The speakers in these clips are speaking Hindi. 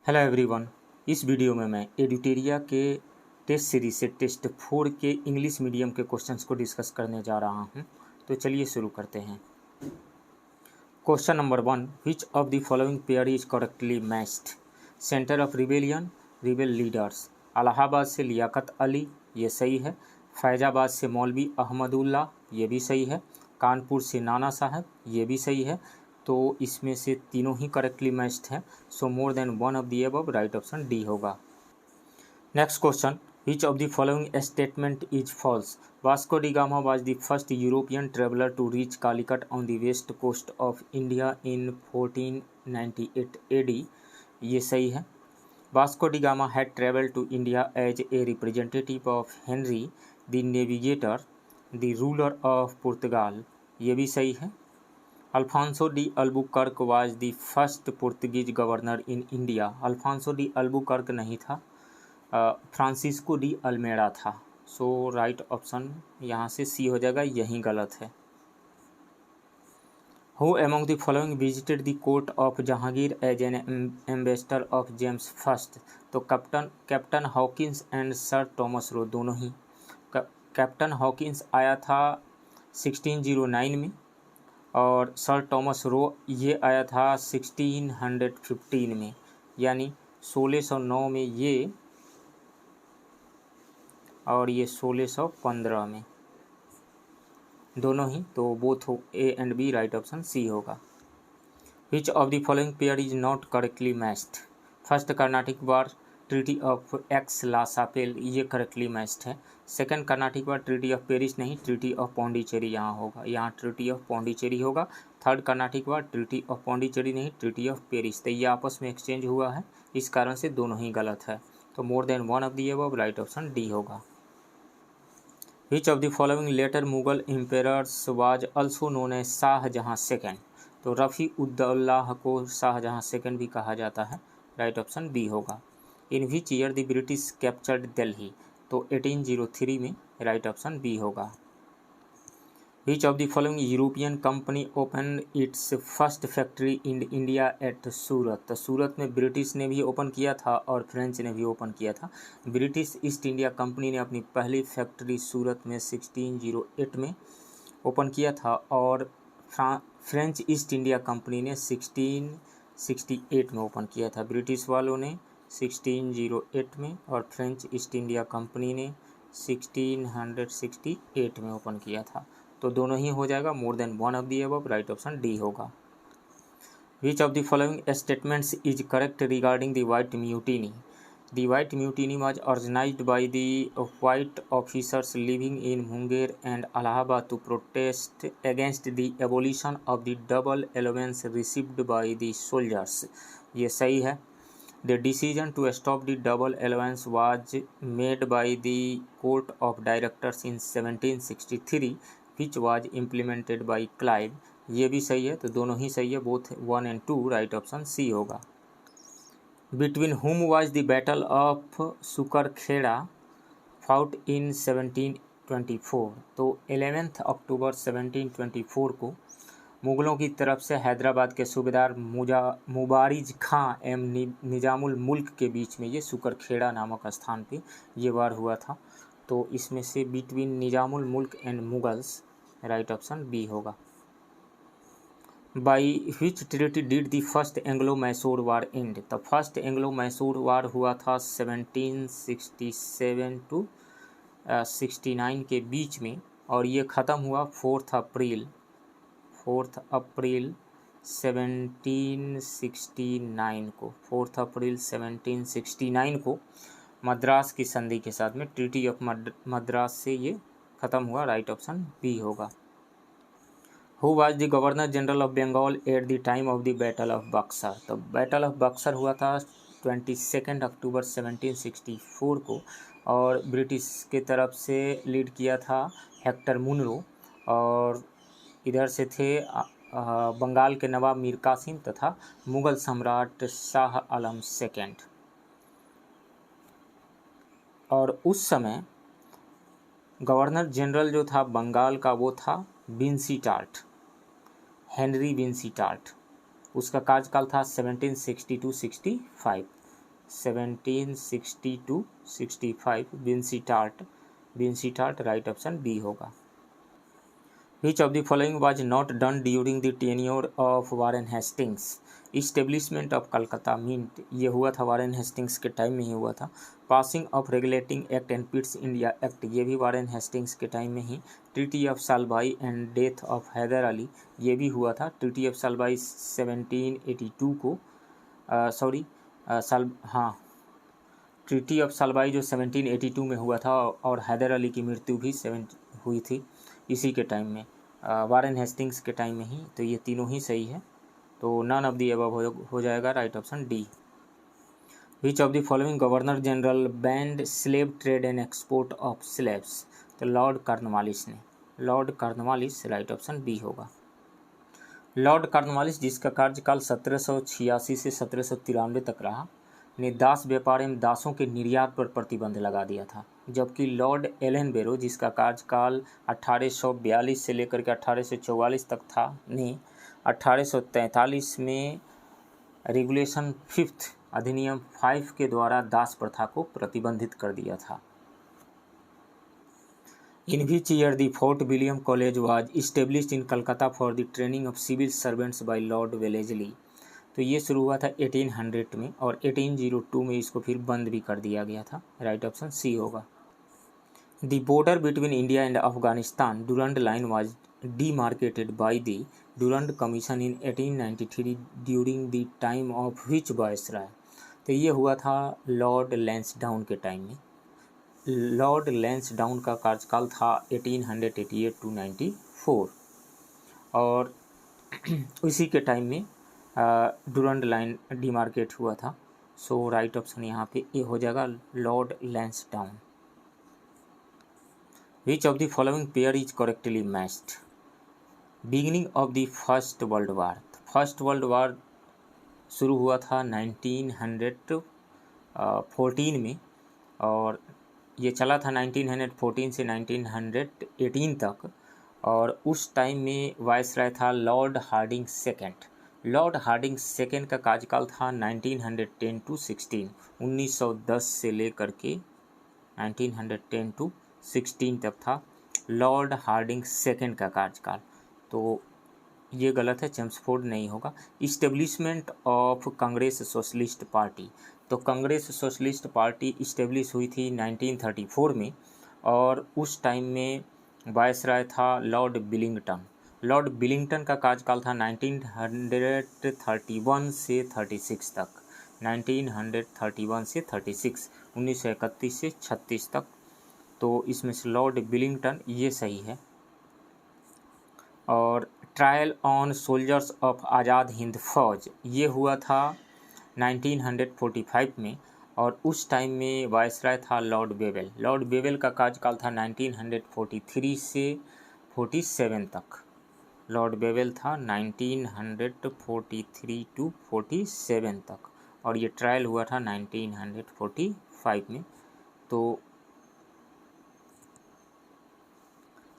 Hello everyone. इस वीडियो में मैं एडुटेरिया के टेस्ट सीरीज से टेस्ट 4 के इंग्लिश मीडियम के क्वेश्चंस को डिस्कस करने जा रहा हूं। तो चलिए शुरू करते हैं। Question number 1, which of the following pair is correctly matched? Centre of rebellion, rebel leaders. Allahabad से लियाकत अली, ये सही है। फैजाबाद से मौलवी अहमदुल्ला, ये भी सही है। कानपुर से नाना साहब, ये भी सही है। तो इसमें से तीनों ही करेक्टली मैच्ड हैं। So more than one of the above, right option D होगा। Next question, which of the following statement is false? Vasco da Gama was the first European traveller to reach Calicut on the west coast of India in 1498 AD, ये सही है। Vasco da Gama had traveled to India as a representative of Henry the Navigator, the ruler of Portugal, ये भी सही है। Alfonso de Albuquerque was the first Portuguese governor in India. Alfonso de Albuquerque नहीं था, फ्रांसिस्को डी अल्मेड़ा था। सो राइट ऑप्शन यहाँ से सी हो जाएगा, यही गलत है। Who among the following visited the court of Jahangir as an ambassador of James I? तो captain Hawkins and sir Thomas Roe, दोनों ही। कैप्टन हॉकिंस आया था 1609 में और सर थॉमस रो ये आया था 1615 में, यानी 1609 में ये और ये 1615 में, दोनों ही। तो बोथ हो A and B, right option C होगा। Which of the following pair is not correctly matched? First Carnatic war treaty of Aix la Chapelle, ये करेक्टली मैच्ड है। Second Carnatic war treaty of Paris नहीं, ट्रीटी ऑफ पौंडीचेरी यहाँ होगा, यहाँ ट्रीटी ऑफ पौंडीचेरी होगा। Third Carnatic war treaty of Pondicherry नहीं, ट्रीटी ऑफ पेरिस, तो ये आपस में एक्सचेंज हुआ है, इस कारण से दोनों ही गलत है। तो more than one of the above, right option D होगा। Which of the following later Mughal emperors was also known as Shahjahan second? तो रफ़ी उद्दौला को शाहजहाँ सेकेंड भी कहा जाता है, राइट ऑप्शन बी होगा। In which year the British captured Delhi? तो 1803 में, राइट ऑप्शन बी होगा। Which of the following European company open its first factory in India at Surat? तो सूरत में ब्रिटिश ने भी ओपन किया था और फ्रेंच ने भी ओपन किया था। ब्रिटिश ईस्ट इंडिया कंपनी ने अपनी पहली फैक्ट्री सूरत में 1608 में ओपन किया था और फ्रेंच ईस्ट इंडिया कंपनी ने 1668 में ओपन किया था। ब्रिटिश वालों ने 1608 में और फ्रेंच ईस्ट इंडिया कंपनी ने 1668 में ओपन किया था। तो दोनों ही हो जाएगा, more than one of the above, right option D होगा। Which of the following statements is correct regarding the white mutiny? The white mutiny was organised by the white officers living in Munger and Allahabad to protest against the abolition of the double allowance received by the soldiers, ये सही है। The decision to stop the double allowance was made by the Court of Directors in 1763, which was implemented by Clive, ये भी सही है। तो दोनों ही सही है, both 1 and 2, right option C होगा। Between whom was the Battle of सुकरखेड़ा fought in 1724? तो 11 अक्टूबर 1724 को मुग़लों की तरफ से हैदराबाद के सूबेदार मुबारिज खां एवं निजामुल मुल्क के बीच में ये सुकरखेड़ा नामक स्थान पे ये वार हुआ था। तो इसमें से between Nizamul Mulk and Mughals, right option B होगा। By which treaty did the first Anglo Mysore war end? The first Anglo Mysore war हुआ था 1767 टू 69 के बीच में और ये ख़त्म हुआ 4 अप्रैल 1769 को। 4 अप्रैल 1769 को मद्रास की संधि के साथ में, ट्रीटी ऑफ मद्रास से ये ख़त्म हुआ, राइट ऑप्शन बी होगा। Who was the governor general of Bengal at the time of the battle of Buxar? तो बैटल ऑफ बक्सर हुआ था 22 अक्टूबर 1764 को और ब्रिटिश के तरफ से लीड किया था हेक्टर मुनरो और इधर से थे बंगाल के नवाब मीर कासिम तथा मुगल सम्राट शाह आलम सेकेंड। और उस समय गवर्नर जनरल जो था बंगाल का वो था विंसीटार्ट, हेनरी विंसीटार्ट। उसका कार्यकाल था 1760 to 65। 1760 to 65 विंसीटार्ट right option B होगा। Which of the following was not done during the tenure of Warren Hastings? Establishment of Calcutta mint, ये हुआ था वारेन हेस्टिंग्स के टाइम में ही हुआ था। Passing of regulating act and Pitt's India act, ये भी वारेन हेस्टिंग्स के टाइम में ही। Treaty of Salbai and death of Hyder Ali, ये भी हुआ था। ट्रीटी ऑफ सालबाई 1782 को ट्रीटी ऑफ सालबाई जो 1782 में हुआ था और हैदर अली की मृत्यु भी हुई थी इसी के टाइम में, वारेन हेस्टिंग्स के टाइम में ही। तो ये तीनों ही सही है, तो नन ऑफ दी अबव हो जाएगा right option D. Which of the following governor general banned slave trade and export of slaves? तो लॉर्ड कॉर्नवालिस ने, Lord Cornwallis right option B होगा। लॉर्ड कॉर्नवालिस, जिसका कार्यकाल 1786 से 1793 तक रहा, ने दास व्यापार एवं दासों के निर्यात पर प्रतिबंध लगा दिया था। जबकि लॉर्ड एलन बेरो, जिसका कार्यकाल 1842 से लेकर के 1844 तक था, ने 1843 में रेगुलेशन 5 अधिनियम 5 के द्वारा दास प्रथा को प्रतिबंधित कर दिया था। In which year the Fort William college was established in Calcutta for the training of civil servants by Lord Wellesley? तो ये शुरू हुआ था 1800 में और 1802 में इसको फिर बंद भी कर दिया गया था। राइट ऑप्शन सी होगा। The border between India and Afghanistan Durand line was demarcated by the Durand Commission in 1893 during the time of which viceroy? तो ये हुआ था लॉर्ड लैंसडाउन के टाइम में। लॉर्ड लैंसडाउन का कार्यकाल था 1888 टू 94 और उसी के टाइम में डुरंड लाइन डिमार्केट हुआ था। सो राइट ऑप्शन यहाँ पे ए हो जाएगा, Lord Lansdowne. Which of the following pair is correctly matched? Beginning of the first world war, first world war शुरू हुआ था 1914 में और ये चला था 1914 से 1918 तक और उस टाइम में वाइसराय था Lord Hardinge second. Lord Hardinge second का कार्यकाल था 1910 टू 16, 1910 से लेकर के 1910 टू 16 तक था लॉर्ड हार्डिंग सेकेंड का कार्यकाल। तो ये गलत है, चेम्सफोर्ड नहीं होगा। Establishment of Congress socialist party, तो कांग्रेस सोशलिस्ट पार्टी इस्टेब्लिश हुई थी 1934 में और उस टाइम में वाइसराय था लॉर्ड बिलिंगटन। लॉर्ड बिलिंगटन का कार्यकाल था 1931 से 36 तक, 1931 से 36, 1931 से 36 तक। तो इसमें से लॉर्ड बिलिंगटन ये सही है। और trial on soldiers of Azad Hind फौज, ये हुआ था 1945 में और उस टाइम में वाइसराय था लॉर्ड बेवेल। लॉर्ड बेवेल का कार्यकाल था 1943 से 47 तक। लॉर्ड बेवेल था 1943 टू 47 तक और ये ट्रायल हुआ था 1945 में। तो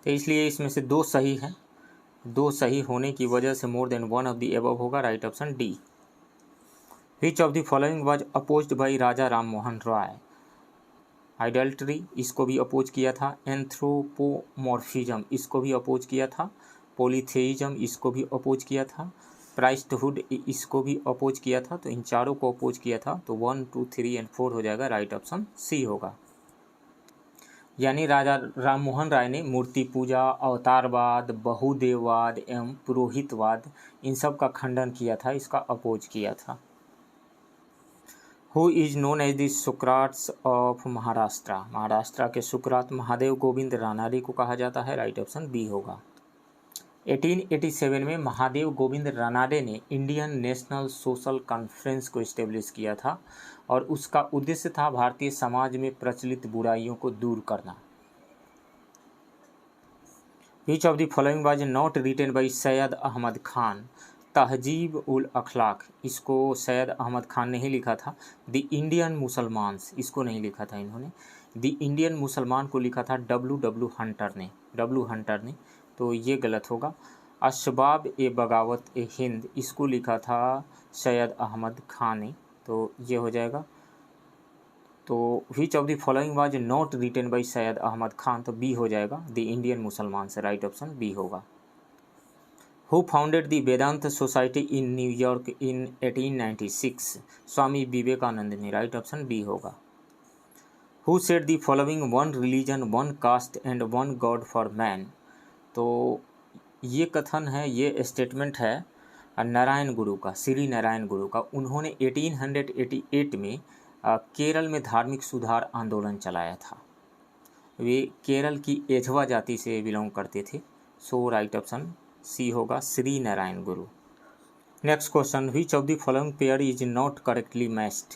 इसलिए इसमें से दो सही हैं, दो सही होने की वजह से more than one of the above होगा, right option D. Which of the following was opposed by Raja Ram Mohan Roy? Idolatry, इसको भी अपोज किया था। एंथ्रोपोमॉर्फिज्म, इसको भी अपोज किया था। पॉलीथेइज्म, इसको भी अपोज किया था। प्राइस्टहुड, इसको भी अपोज किया था। तो इन चारों को अपोज किया था। तो 1, 2, 3 एंड 4 हो जाएगा, राइट ऑप्शन सी होगा। यानी राजा राम मोहन राय ने मूर्ति पूजा, अवतारवाद, बहुदेववाद एवं पुरोहितवाद इन सब का खंडन किया था, इसका अपोज किया था। Who is known as the Socrates of Maharashtra? Maharashtra के सुक्रात महादेव गोविंद रानाडे को कहा जाता है, राइट ऑप्शन बी होगा। 1887 में महादेव गोविंद रानाडे ने इंडियन नेशनल सोशल कॉन्फ्रेंस को इस्टेब्लिश किया था और उसका उद्देश्य था भारतीय समाज में प्रचलित बुराइयों को दूर करना। Which of the following was not written by Syed Ahmad Khan? Tahzeeb ul अखलाक, इसको सैयद अहमद खान ने ही लिखा था। द इंडियन मुसलमान्स, इसको नहीं लिखा था इन्होंने। द इंडियन मुसलमान को लिखा था डब्ल्यू हंटर ने, तो ये गलत होगा। अशबाब ए बगावत ए हिंद, इसको लिखा था सैयद अहमद खान ने, तो ये हो जाएगा तो which of the following was not written by Syed Ahmad Khan, तो बी हो जाएगा, द इंडियन मुसलमान से, राइट ऑप्शन बी होगा। Who founded the Vedanta society in New York in 1896, Swami Vivekananda ने, राइट ऑप्शन बी होगा। Who said the following one religion one caste and one God for man, तो ये कथन है, ये स्टेटमेंट है नारायण गुरु का, श्री नारायण गुरु का। उन्होंने 1888 में केरल में धार्मिक सुधार आंदोलन चलाया था। वे केरल की एझवा जाति से बिलोंग करते थे, सो राइट ऑप्शन सी होगा, Shri Narayana Guru. Next question, which of the following pair is not correctly matched.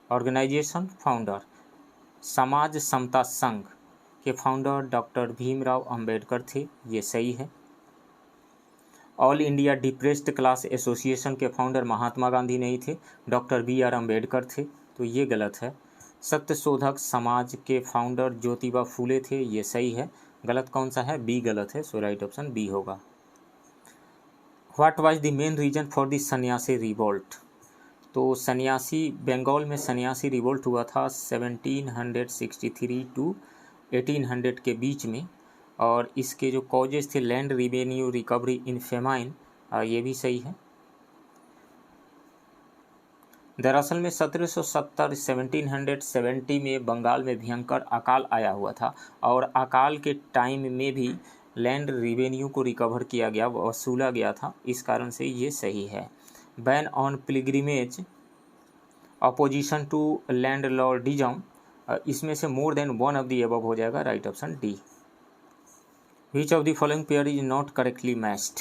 Organisation founder, Samaj Samta संघ के फाउंडर डॉक्टर भीमराव अंबेडकर थे, ये सही है। All India depressed class association के फाउंडर महात्मा गांधी नहीं थे, डॉक्टर BR अम्बेडकर थे, तो ये गलत है। सत्यशोधक समाज के फाउंडर ज्योतिबा फूले थे, ये सही है। गलत कौन सा है, बी गलत है, सो राइट ऑप्शन बी होगा। What was the main reason for the Sannyasi revolt, तो सन्यासी, बंगाल में सन्यासी रिवोल्ट हुआ था 1763 टू 1800 के बीच में, और इसके जो कॉजेज थे land revenue recovery in famine, ये भी सही है। दरअसल में 1770 में बंगाल में भयंकर अकाल आया हुआ था, और अकाल के टाइम में भी लैंड रिवेन्यू को रिकवर किया गया, वसूला गया था, इस कारण से ये सही है। Ban on pilgrimage, opposition to landlordism, इसमें से more than one of the above हो जाएगा, right option D. Which of the following pair is not correctly matched.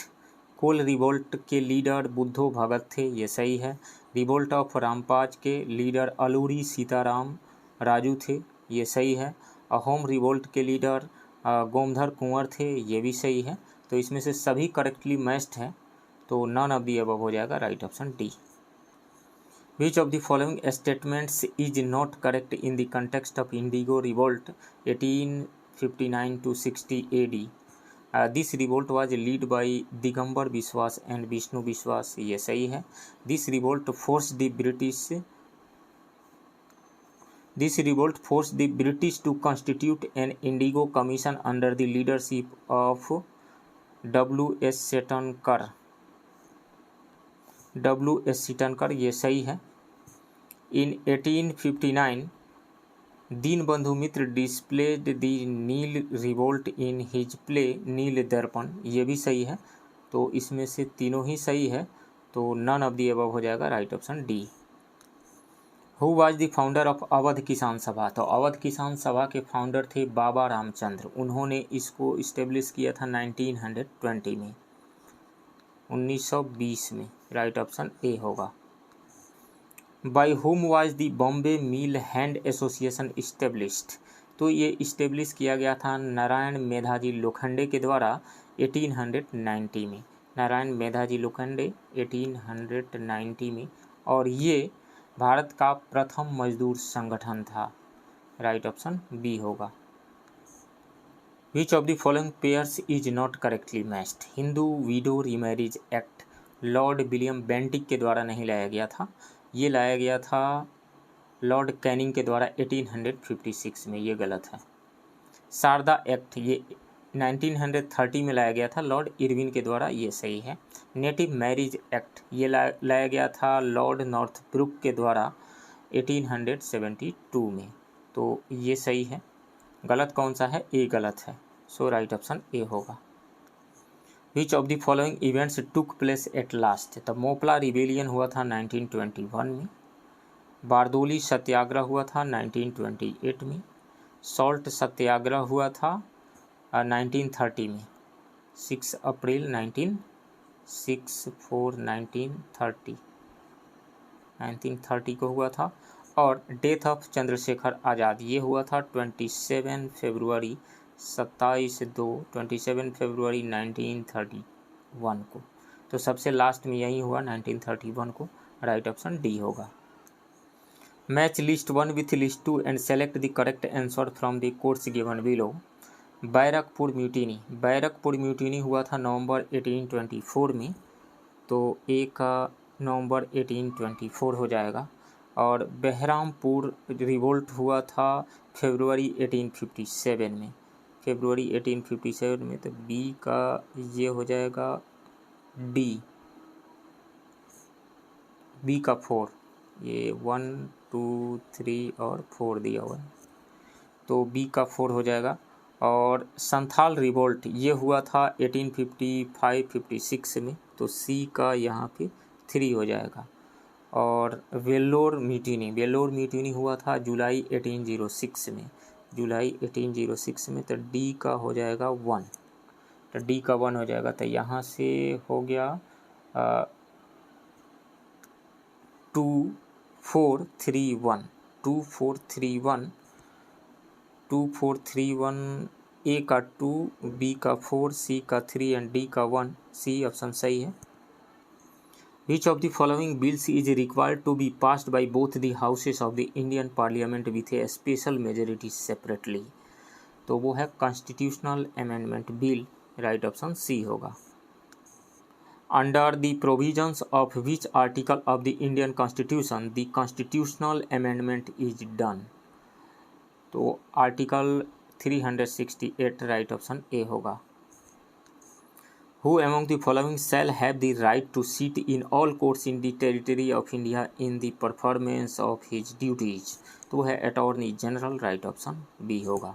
Kol revolt के लीडर बुद्धो भगत थे, ये सही है। रिवोल्ट ऑफ रामपाज के लीडर अलूरी सीताराम राजू थे, ये सही है। अहोम रिवोल्ट के लीडर गोमधर कुंवर थे, ये भी सही है। तो इसमें से सभी करेक्टली मैच्ड हैं, तो नन ऑफ द अबव हो जाएगा, right option D. Which of the following statements is not correct in the context of indigo revolt 1859 to 60 AD। This revolt was lead by Digambar Biswas and Bishnu Biswas, ये सही है। This revolt force the British to constitute an indigo commission under the leadership of WS Seton Karr, ये सही है। In 1859 Dinabandhu Mitra displayed the neel revolt in his play Neel दर्पण, ये भी सही है। तो इसमें से तीनों ही सही है, तो नन ऑफ द अबव हो जाएगा, right option D. Who was the founder of Awadh किसान सभा, तो अवध किसान सभा के फाउंडर थे बाबा रामचंद्र। उन्होंने इसको इस्टेब्लिश किया था 1920 में, 1920 में, राइट ऑप्शन ए होगा। By whom was the Bombay mill hand association established, तो ये इस्टेब्लिश किया गया था नारायण मेधाजी लोखंडे के द्वारा 1890 में, नारायण मेधाजी लोखंडे 1890 में, और ये भारत का प्रथम मजदूर संगठन था, राइट ऑप्शन बी होगा। Which of the following pairs is not correctly matched. Hindu window remarriage act Lord William Bentinck के द्वारा नहीं लाया गया था, ये लाया गया था लॉर्ड कैनिंग के द्वारा 1856 में, ये गलत है। शारदा एक्ट ये 1930 में लाया गया था लॉर्ड इरविन के द्वारा, ये सही है। नेटिव मैरिज एक्ट ये लाया गया था लॉर्ड नॉर्थब्रुक के द्वारा 1872 में, तो ये सही है। गलत कौन सा है, ए गलत है, सो राइट ऑप्शन ए होगा। Which of the following events took place at last, तब मोपला रिबेलियन हुआ था 1921 में, बारदोली सत्याग्रह हुआ था 1928 में, सॉल्ट सत्याग्रह हुआ था 1930 में, 6 अप्रैल 1930 को हुआ था, और डेथ ऑफ चंद्रशेखर आज़ाद ये हुआ था 27 फरवरी 1931 को, तो सबसे लास्ट में यही हुआ 1931 को, राइट ऑप्शन डी होगा। Match list 1 with list 2 and select the correct answer from the course given below. Barrackpore mutiny हुआ था नवंबर 1824 में, तो 1 नवंबर 1824 हो जाएगा। और बहरामपुर रिवोल्ट हुआ था फरवरी 1857 में, फरवरी 1857 में। तो बी का ये हो जाएगा डी, बी का 4, ये 1 2 3 और 4 दिया हुआ है, तो बी का 4 हो जाएगा। और संथाल रिवोल्ट ये हुआ था 1855-56 में, तो सी का यहाँ पे 3 हो जाएगा। और वेल्लोर म्यूटिनी हुआ था जुलाई 1806 में, जुलाई 1806 में, तो डी का हो जाएगा 1, तो डी का 1 हो जाएगा। तो यहाँ से हो गया 2431, 2431, ए का 2, बी का 4, सी का 3 एंड डी का 1, सी ऑप्शन सही है। Which of the following bills is required to be passed by both the houses of the Indian Parliament with a special majority separately? तो वो है constitutional amendment bill, right option C होगा। Under the provisions of which article of the Indian constitution the constitutional amendment is done? तो आर्टिकल 368, राइट ऑप्शन ए होगा। Who among the following shall have the right to sit in all courts in the territory of India in the performance of his duties? तो है attorney general, right option B होगा।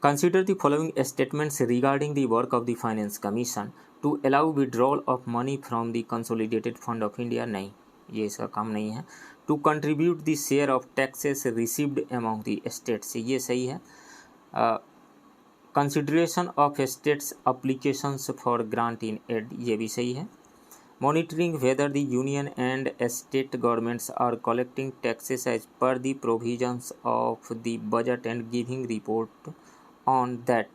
Consider the following statements regarding the work of the Finance Commission to allow withdrawal of money from the Consolidated Fund of India. नहीं, ये इसका काम नहीं है। To contribute the share of taxes received among the states, ये सही है। Consideration of states applications for grant in aid, ये भी सही है। Monitoring whether the union and state governments are collecting taxes as per the provisions of the budget and giving report on that,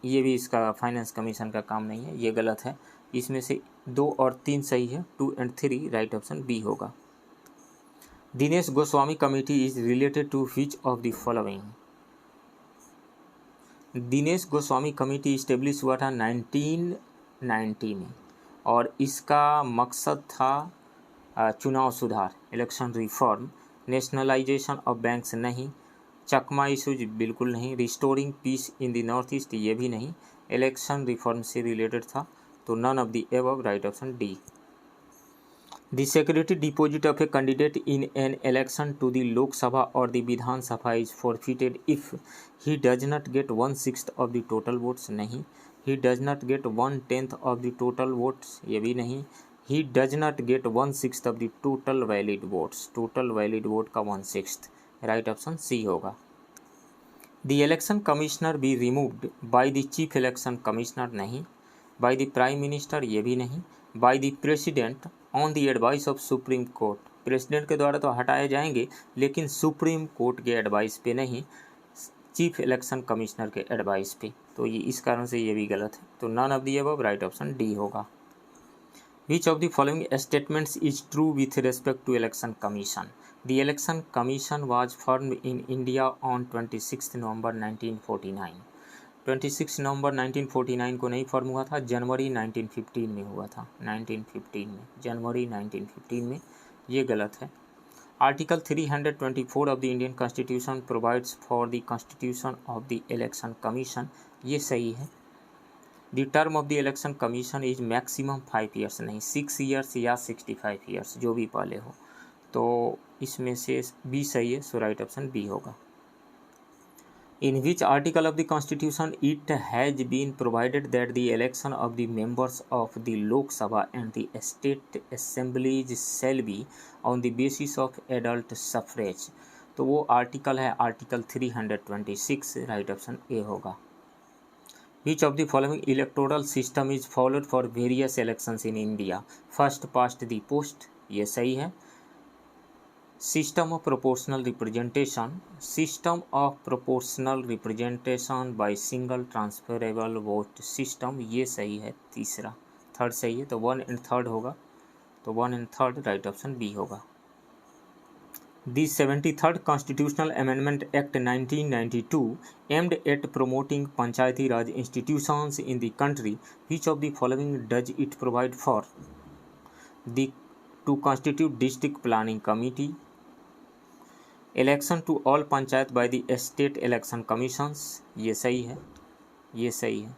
ये भी इसका फाइनेंस कमीशन का काम नहीं है, ये गलत है। इसमें से 2 और 3 सही है, 2 एंड 3, राइट ऑप्शन बी होगा। Dinesh Goswami committee is related to which of the following? Dinesh Goswami committee establish हुआ था 1990 में, और इसका मकसद था चुनाव सुधार, election reform. Nationalisation of banks नहीं, चकमा इशूज बिल्कुल नहीं, restoring peace in the north east ये भी नहीं, इलेक्शन रिफॉर्म से रिलेटेड था, तो none of the above, right option D. The security deposit of a candidate in an election to the Lok Sabha or the Vidhan Sabha is forfeited if he does not get 1/6 of the total votes, नहीं, he does not get 1/10 of the total votes, ये भी नहीं, he does not get 1/6 of the total valid votes, total valid vote का 1/6, right option C होगा। The election commissioner be removed by the chief election commissioner, नहीं, by the prime minister, ये भी नहीं, by the president on the advice of supreme court, president के द्वारा तो हटाए जाएंगे लेकिन सुप्रीम कोर्ट के एडवाइस पे नहीं, चीफ इलेक्शन कमिश्नर के एडवाइस पे, तो ये इस कारण से ये भी गलत है, तो none of the above, right option D होगा। Which of the following statements is true with respect to election commission? The election commission was formed in India on 26 नवंबर 1949, 26 नवंबर 1949 को नहीं फॉर्म हुआ था, जनवरी 1915 में हुआ था, 1915 में, जनवरी 1915 में, ये गलत है। Article 324 of the Indian constitution provides for the constitution of the election commission, ये सही है। The term of the election commission is maximum 5 years, नहीं 6 ईयर्स या 65 ईयर्स, जो भी पहले हो, तो इसमें से बी सही है, सो राइट ऑप्शन बी होगा। In which article of the Constitution it has been provided that the election of the members of the Lok Sabha and the state assemblies shall be on the basis of adult suffrage? तो वो आर्टिकल है आर्टिकल 326, राइट ऑप्शन ए होगा। Which of the following electoral system is followed for various elections in India? First past the post, ये सही है। System of proportional representation, system of proportional representation by single transferable vote system, ये सही है, तीसरा, थर्ड सही है, तो 1 and 3 होगा, तो 1 and 3, राइट ऑप्शन बी होगा। The 73rd Constitutional Amendment Act 1992 aimed at promoting Panchayati Raj institutions in the country. Which of the following does it provide for? The to constitute district planning committee, election to all panchayat by the state election commissions, ये सही है, ये सही है।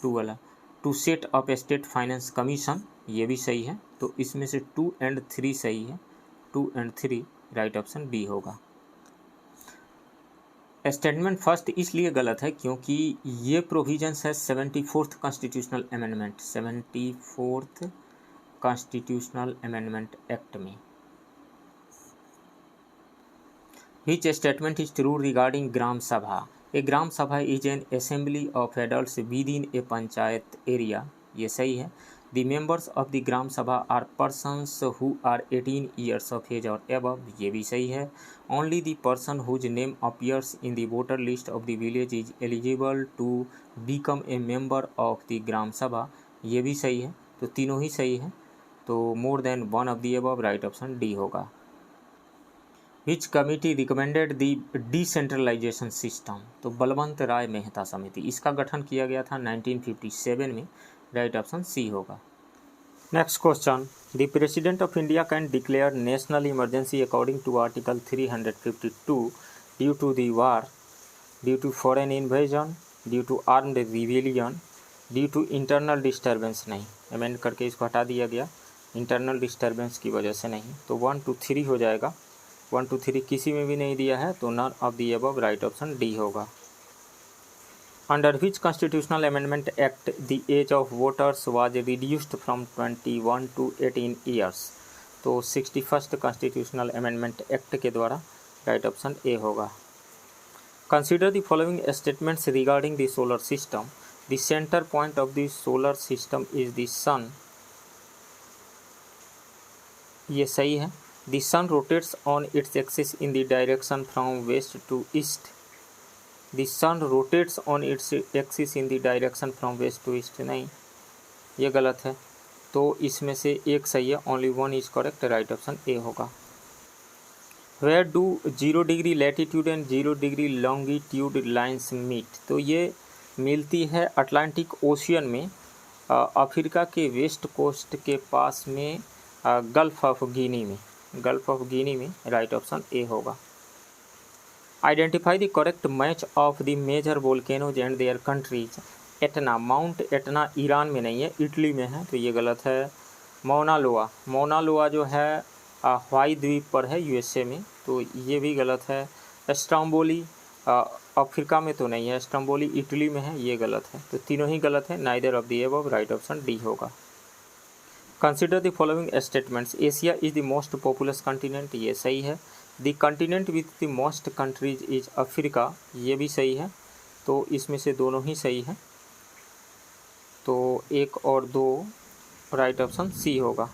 2 वाला to set up state finance commission, ये भी सही है। तो इसमें से 2 और 3 सही है, 2 और 3 राइट ऑप्शन बी होगा। स्टेटमेंट फर्स्ट इसलिए गलत है क्योंकि ये प्रोविजंस है 74th constitutional amendment, 74th constitutional amendment act में। Which statement is true regarding Gram Sabha? A Gram Sabha is an assembly of adults within a panchayat area. ये सही है। The members of the Gram Sabha are persons who are 18 years of age or above. ये भी सही है। Only the person whose name appears in the voter list of the village is eligible to become a member of the Gram Sabha. ये भी सही है। तो तीनों ही सही है। तो more than one of the above right option D होगा। Which committee recommended the decentralisation system? तो बलवंत राय मेहता समिति, इसका गठन किया गया था 1957 में, राइट ऑप्शन सी होगा। Next question, the president of India can declare national emergency according to article 352 due to the war, due to foreign invasion, due to armed rebellion, due to internal disturbance. नहीं, अमेंड करके इसको हटा दिया गया, इंटरनल डिस्टर्बेंस की वजह से नहीं। तो 1, 2, 3 हो जाएगा। 1, 2, 3 किसी में भी नहीं दिया है, तो none of the above right option D होगा। Under which constitutional amendment act the age of voters was reduced from 21 to 18 years? तो 61st कॉन्स्टिट्यूशनल अमेंडमेंट एक्ट के द्वारा राइट ऑप्शन ए होगा। Consider the following statements regarding the solar system. The centre point of the solar system is the sun, ये सही है। The sun rotates on its axis in the direction from west to east. The sun rotates on its axis in the direction from west to east. नहीं, ये गलत है। तो इसमें से एक सही है, only one is correct, right option A होगा। Where do 0 degree latitude and 0 degree longitude lines meet? तो ये मिलती है अटलांटिक ओशियन में, अफ्रीका के वेस्ट कोस्ट के पास में, गल्फ ऑफ गिनी में, गल्फ ऑफ गिनी में, राइट ऑप्शन ए होगा। Identify the correct match of the major volcanoes and their countries. Etna, mount Etna Iran में नहीं है, इटली में है, तो ये गलत है। मौना लोआ, मौना लोआ जो है हवाई द्वीप पर है, यूएसए में, तो ये भी गलत है। स्ट्रोम्बोली अफ्रीका में तो नहीं है, स्ट्रोम्बोली इटली में है, ये गलत है। तो तीनों ही गलत है, neither of the above, right option D होगा। Consider the following statements. Asia is the most populous continent, ये सही है। The continent with the most countries is Africa, ये भी सही है। तो इसमें से दोनों ही सही है, तो 1 और 2 राइट ऑप्शन सी होगा।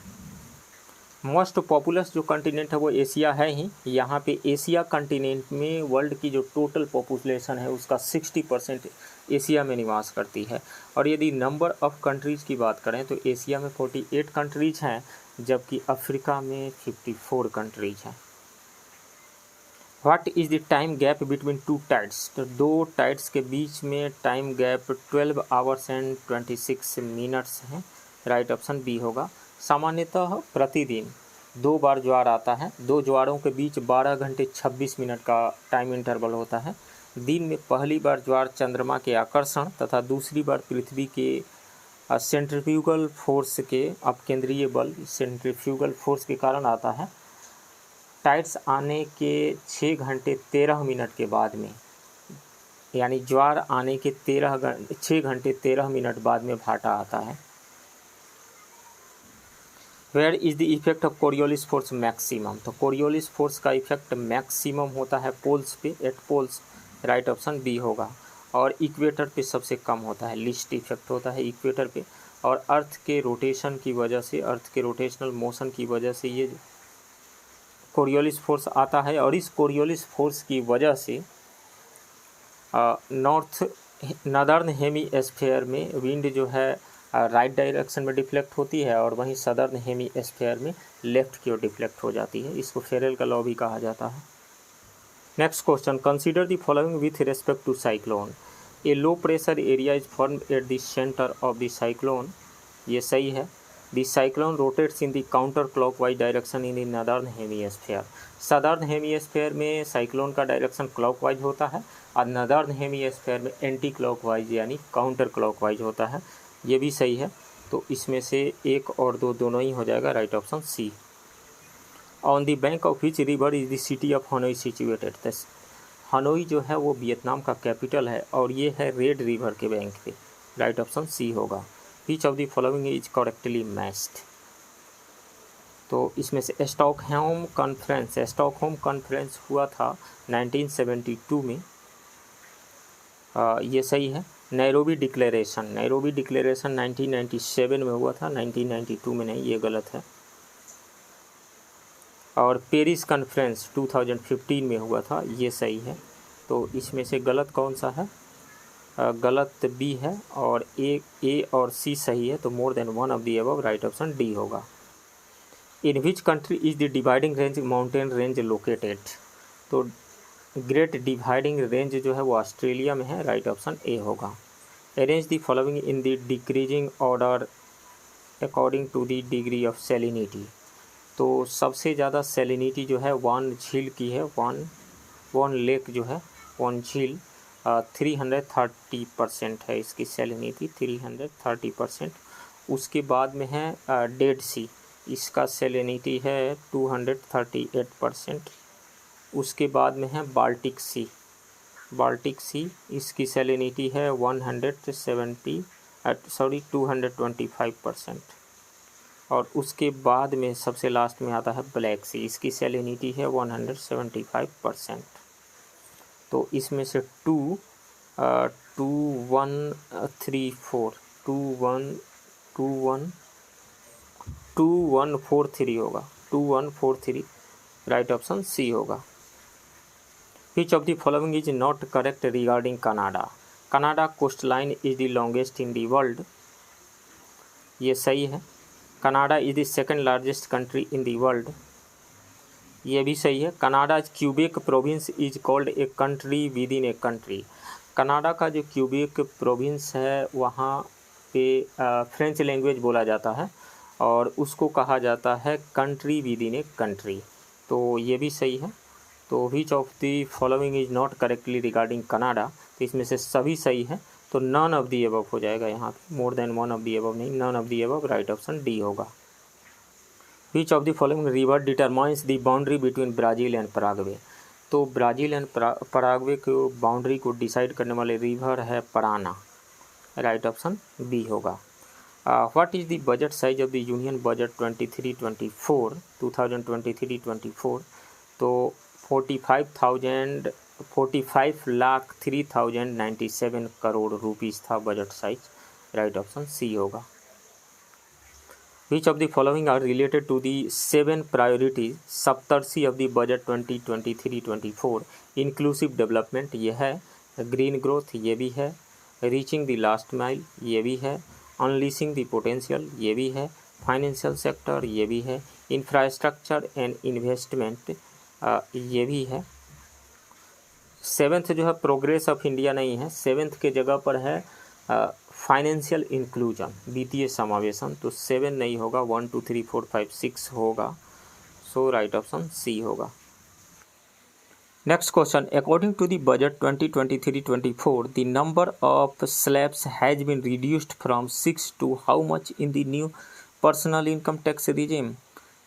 मोस्ट पॉपुलस जो कंटिनेंट है वो एशिया है ही। यहाँ पे एशिया कंटिनेंट में वर्ल्ड की जो टोटल पॉपुलेशन है उसका 60% एशिया में निवास करती है। और यदि नंबर ऑफ़ कंट्रीज़ की बात करें तो एशिया में 48 कंट्रीज़ हैं, जबकि अफ्रीका में 54 कंट्रीज़ हैं। What is the time gap between 2 tides? तो 2 टाइड्स के बीच में time gap 12 hours and 26 minutes हैं, राइट ऑप्शन बी होगा। सामान्यतः प्रतिदिन 2 बार ज्वार आता है, 2 ज्वारों के बीच 12 घंटे 26 मिनट का टाइम इंटरवल होता है। दिन में पहली बार ज्वार चंद्रमा के आकर्षण तथा दूसरी बार पृथ्वी के सेंट्रीफ्यूगल फोर्स के अपकेंद्रीय बल, सेंट्रीफ्यूगल फोर्स के कारण आता है। टाइड्स आने के 6 घंटे 13 मिनट के बाद में, यानी ज्वार आने के 6 घंटे 13 मिनट बाद में भाटा आता है। Where is the effect of Coriolis force maximum? तो कोरियोलिस फोर्स का इफेक्ट मैक्सिमम होता है पोल्स पे, at poles, right option B होगा। और इक्वेटर पे सबसे कम होता है, लिस्ट इफेक्ट होता है इक्वेटर पे। और अर्थ के रोटेशन की वजह से, अर्थ के रोटेशनल मोशन की वजह से ये कोरियोलिस फोर्स आता है। और इस कोरियोलिस फोर्स की वजह से नॉर्दर्न हेमीस्फीयर में विंड जो है राइट डायरेक्शन में डिफ्लेक्ट होती है, और वहीं सदर्न हेमीस्फीयर में लेफ्ट की ओर डिफ्लेक्ट हो जाती है। इसको फेरेल का लॉ भी कहा जाता है। Next question, consider the following with respect to cyclone. A low pressure area is form at the centre of the cyclone, ये सही है। The cyclone rotates in the counter clockwise direction in the northern hemisphere. Southern hemisphere में साइक्लोन का डायरेक्शन क्लॉकवाइज होता है और नॉर्दर्न हेमिस्फीयर में एंटी क्लॉकवाइज यानी काउंटर क्लॉकवाइज होता है। ये भी सही है, तो इसमें से एक और दो दोनों ही हो जाएगा, right option C. On the bank of which river is the city of Hanoi situated. Hanoi जो है वो वियतनाम का कैपिटल है और ये है रेड रिवर के बैंक पे, राइट ऑप्शन सी होगा। Which of the following is correctly matched. तो इसमें से स्टॉकहोम कॉन्फ्रेंस हुआ था 1972 में, ये सही है। नैरोबी डिक्लेरेशन 1997 में हुआ था, 1992 में नहीं, ये गलत है। और पेरिस कॉन्फ्रेंस 2015 में हुआ था, ये सही है। तो इसमें से गलत कौन सा है? गलत बी है और ए और सी सही है, तो more than one of the above, right option D होगा। In which country is the dividing range mountain range located. तो ग्रेट डिवाइडिंग रेंज जो है वो ऑस्ट्रेलिया में है, राइट ऑप्शन ए होगा। Arrange the following in the decreasing order according to the degree of salinity. तो सबसे ज़्यादा सैलिनिटी जो है वन झील की है, वन लेक जो है, वन झील 330% है इसकी सैलिनिटी, 330%। उसके बाद में है डेड सी, इसका सैलिनिटी है 238%। उसके बाद में है बाल्टिक सी, इसकी सैलिनिटी है 225%। और उसके बाद में सबसे लास्ट में आता है ब्लैक सी, इसकी सैलिनिटी है 175%। तो इसमें से 2143 होगा, 2143, राइट ऑप्शन सी होगा। Which of the following is not correct regarding Canada. Canada coast line is the longest in the world, ये सही है। Canada is the second largest country in the world, ये भी सही है। Canada Quebec province is called a country within a country. Canada का जो क्यूबेक प्रोविंस है वहाँ पे फ्रेंच लैंग्वेज बोला जाता है और उसको कहा जाता है country within a country, तो ये भी सही है। तो which of the following is not correctly regarding Canada, तो इसमें से सभी सही है, तो नन ऑफ दी अबव हो जाएगा यहाँ पे, more than one of the above नहीं, none of the above, right option D होगा। Which of the following river determines the boundary between Brazil and Paraguay. तो ब्राज़ील एंड पराग्वे को बाउंड्री को डिसाइड करने वाले रिवर है पराना, राइट ऑप्शन बी होगा। What is the budget size of the union budget 2023-24? तो 45,03,097 करोड़ रुपीज़ था budget size, right option C होगा। Which of the following are related to the 7 priorities Saptarishi of the budget 2023-24? Inclusive development, ये है। ग्रीन ग्रोथ, ये भी है। रीचिंग द लास्ट माइल, ये भी है। अनलीशिंग द पोटेंशियल, ये भी है। फाइनेंशियल सेक्टर, ये भी है। इंफ्रास्ट्रक्चर एंड इन्वेस्टमेंट, ये भी है। 7th जो है प्रोग्रेस ऑफ इंडिया नहीं है, 7th के जगह पर है फाइनेंशियल इंक्लूजन, वित्तीय समावेशन, तो 7 नहीं होगा, 1 2 3 4 5 6 होगा, सो राइट ऑप्शन सी होगा। Next question, according to the budget 2023-24 the number of slabs has been reduced from 6 to how much in the new personal income tax regime?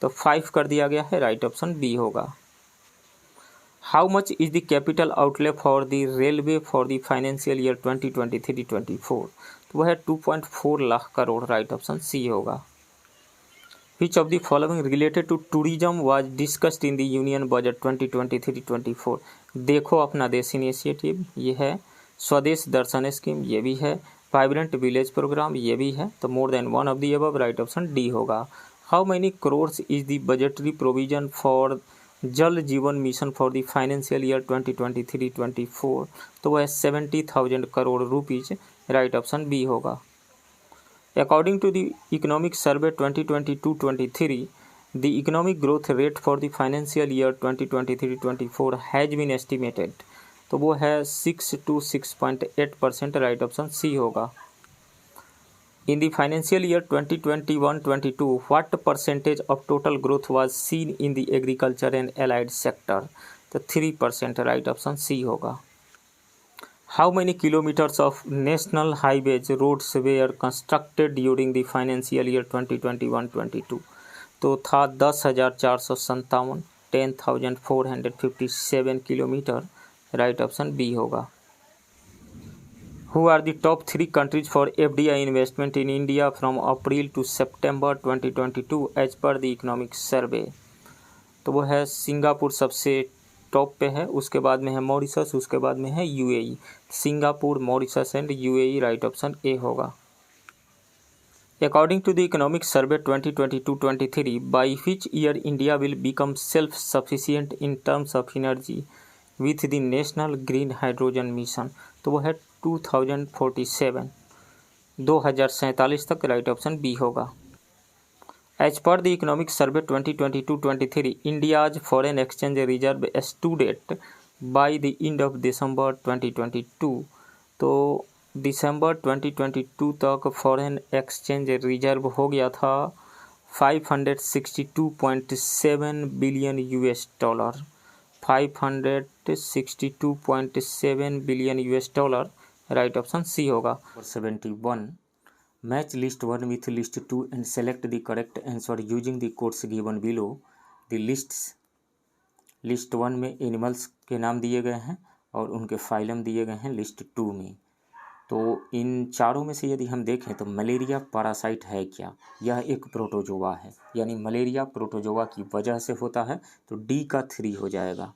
तो 5 कर दिया गया है, राइट ऑप्शन बी होगा। How much is the capital outlay for the railway for the financial year 2023-24? तो वह है 2.4 lakh crore, right option C होगा। Which of the following related to tourism was discussed in the union budget 2023-24? देखो अपना देश इनिशिएटिव, ये है। स्वदेश दर्शन स्कीम, ये भी है। वाइब्रेंट विलेज प्रोग्राम, ये भी है, तो more than one of the above, right option D होगा। How many crores is the budgetary provision for Jal Jeevan mission for the financial year 2023-24? तो वह 70,000 crore rupees, right option B होगा। According to the economic survey 2022-23 the economic growth rate for the financial year 2023-24 has been estimated, तो वो है 6 to 6.8%, राइट ऑप्शन सी होगा। In the financial year 2021-22, what percentage of total growth was seen in the agriculture and allied sector? तो 3%, राइट ऑप्शन सी होगा. How many kilometers of national highways roads were constructed during the financial year 2021-22? तो था 10,457, 10,457 किलोमीटर, राइट ऑप्शन बी होगा. Who are the top 3 countries for FDI investment in India from April to September 2022 as per the economic survey? तो वो है सिंगापुर सबसे टॉप पे है, उसके बाद में है मॉरिशस, उसके बाद में है UAE. Singapore, Mauritius and UAE, right option A होगा. According to the economic survey 2022-23, by which year India will become self-sufficient in terms of energy with the National Green Hydrogen Mission? तो वो है 2047, 2047 तक, राइट ऑप्शन बी होगा. As per the economic survey 2022-23, India's foreign exchange reserve stood at by the end of December 2022. तो दिसंबर 2022 तक फॉरेन एक्सचेंज रिजर्व हो गया था 562.7 billion US dollar. 562.7 billion US dollar, right option C होगा. 71. Match list 1 with list 2 and select the correct answer using the codes given below. The list 1 में एनिमल्स के नाम दिए गए हैं और उनके फाइलम दिए गए हैं लिस्ट 2 में. तो इन चारों में से यदि हम देखें तो मलेरिया पैरासाइट है क्या? यह एक प्रोटोजोआ है, यानी मलेरिया प्रोटोजोआ की वजह से होता है, तो डी का 3 हो जाएगा.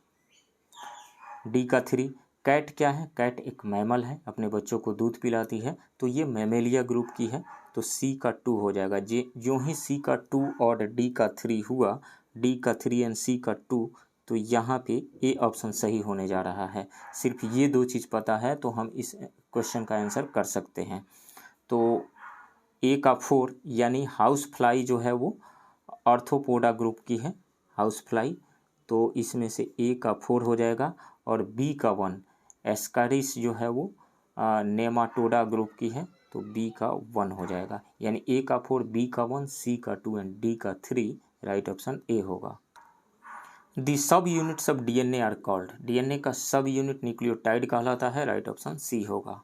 डी का 3. कैट क्या है? कैट एक मैमल है, अपने बच्चों को दूध पिलाती है, तो ये मैमेलिया ग्रुप की है, तो सी का 2 हो जाएगा. जो ही सी का 2 और डी का 3 हुआ, डी का 3 एंड सी का 2, तो यहाँ पे ए ऑप्शन सही होने जा रहा है. सिर्फ ये 2 चीज़ पता है तो हम इस क्वेश्चन का आंसर कर सकते हैं. तो ए का 4 यानी हाउस फ्लाई जो है वो आर्थ्रोपोडा ग्रुप की है, हाउस फ्लाई, तो इसमें से ए का 4 हो जाएगा. और बी का 1 एस्कारिस जो है वो नेमाटोडा ग्रुप की है, तो बी का 1 हो जाएगा. यानी ए का 4, बी का 1, सी का 2 एंड डी का 3, राइट ऑप्शन ए होगा. The subunits of DNA are called. DNA का सब यूनिट न्यूक्लियोटाइड कहलाता है, राइट ऑप्शन सी होगा.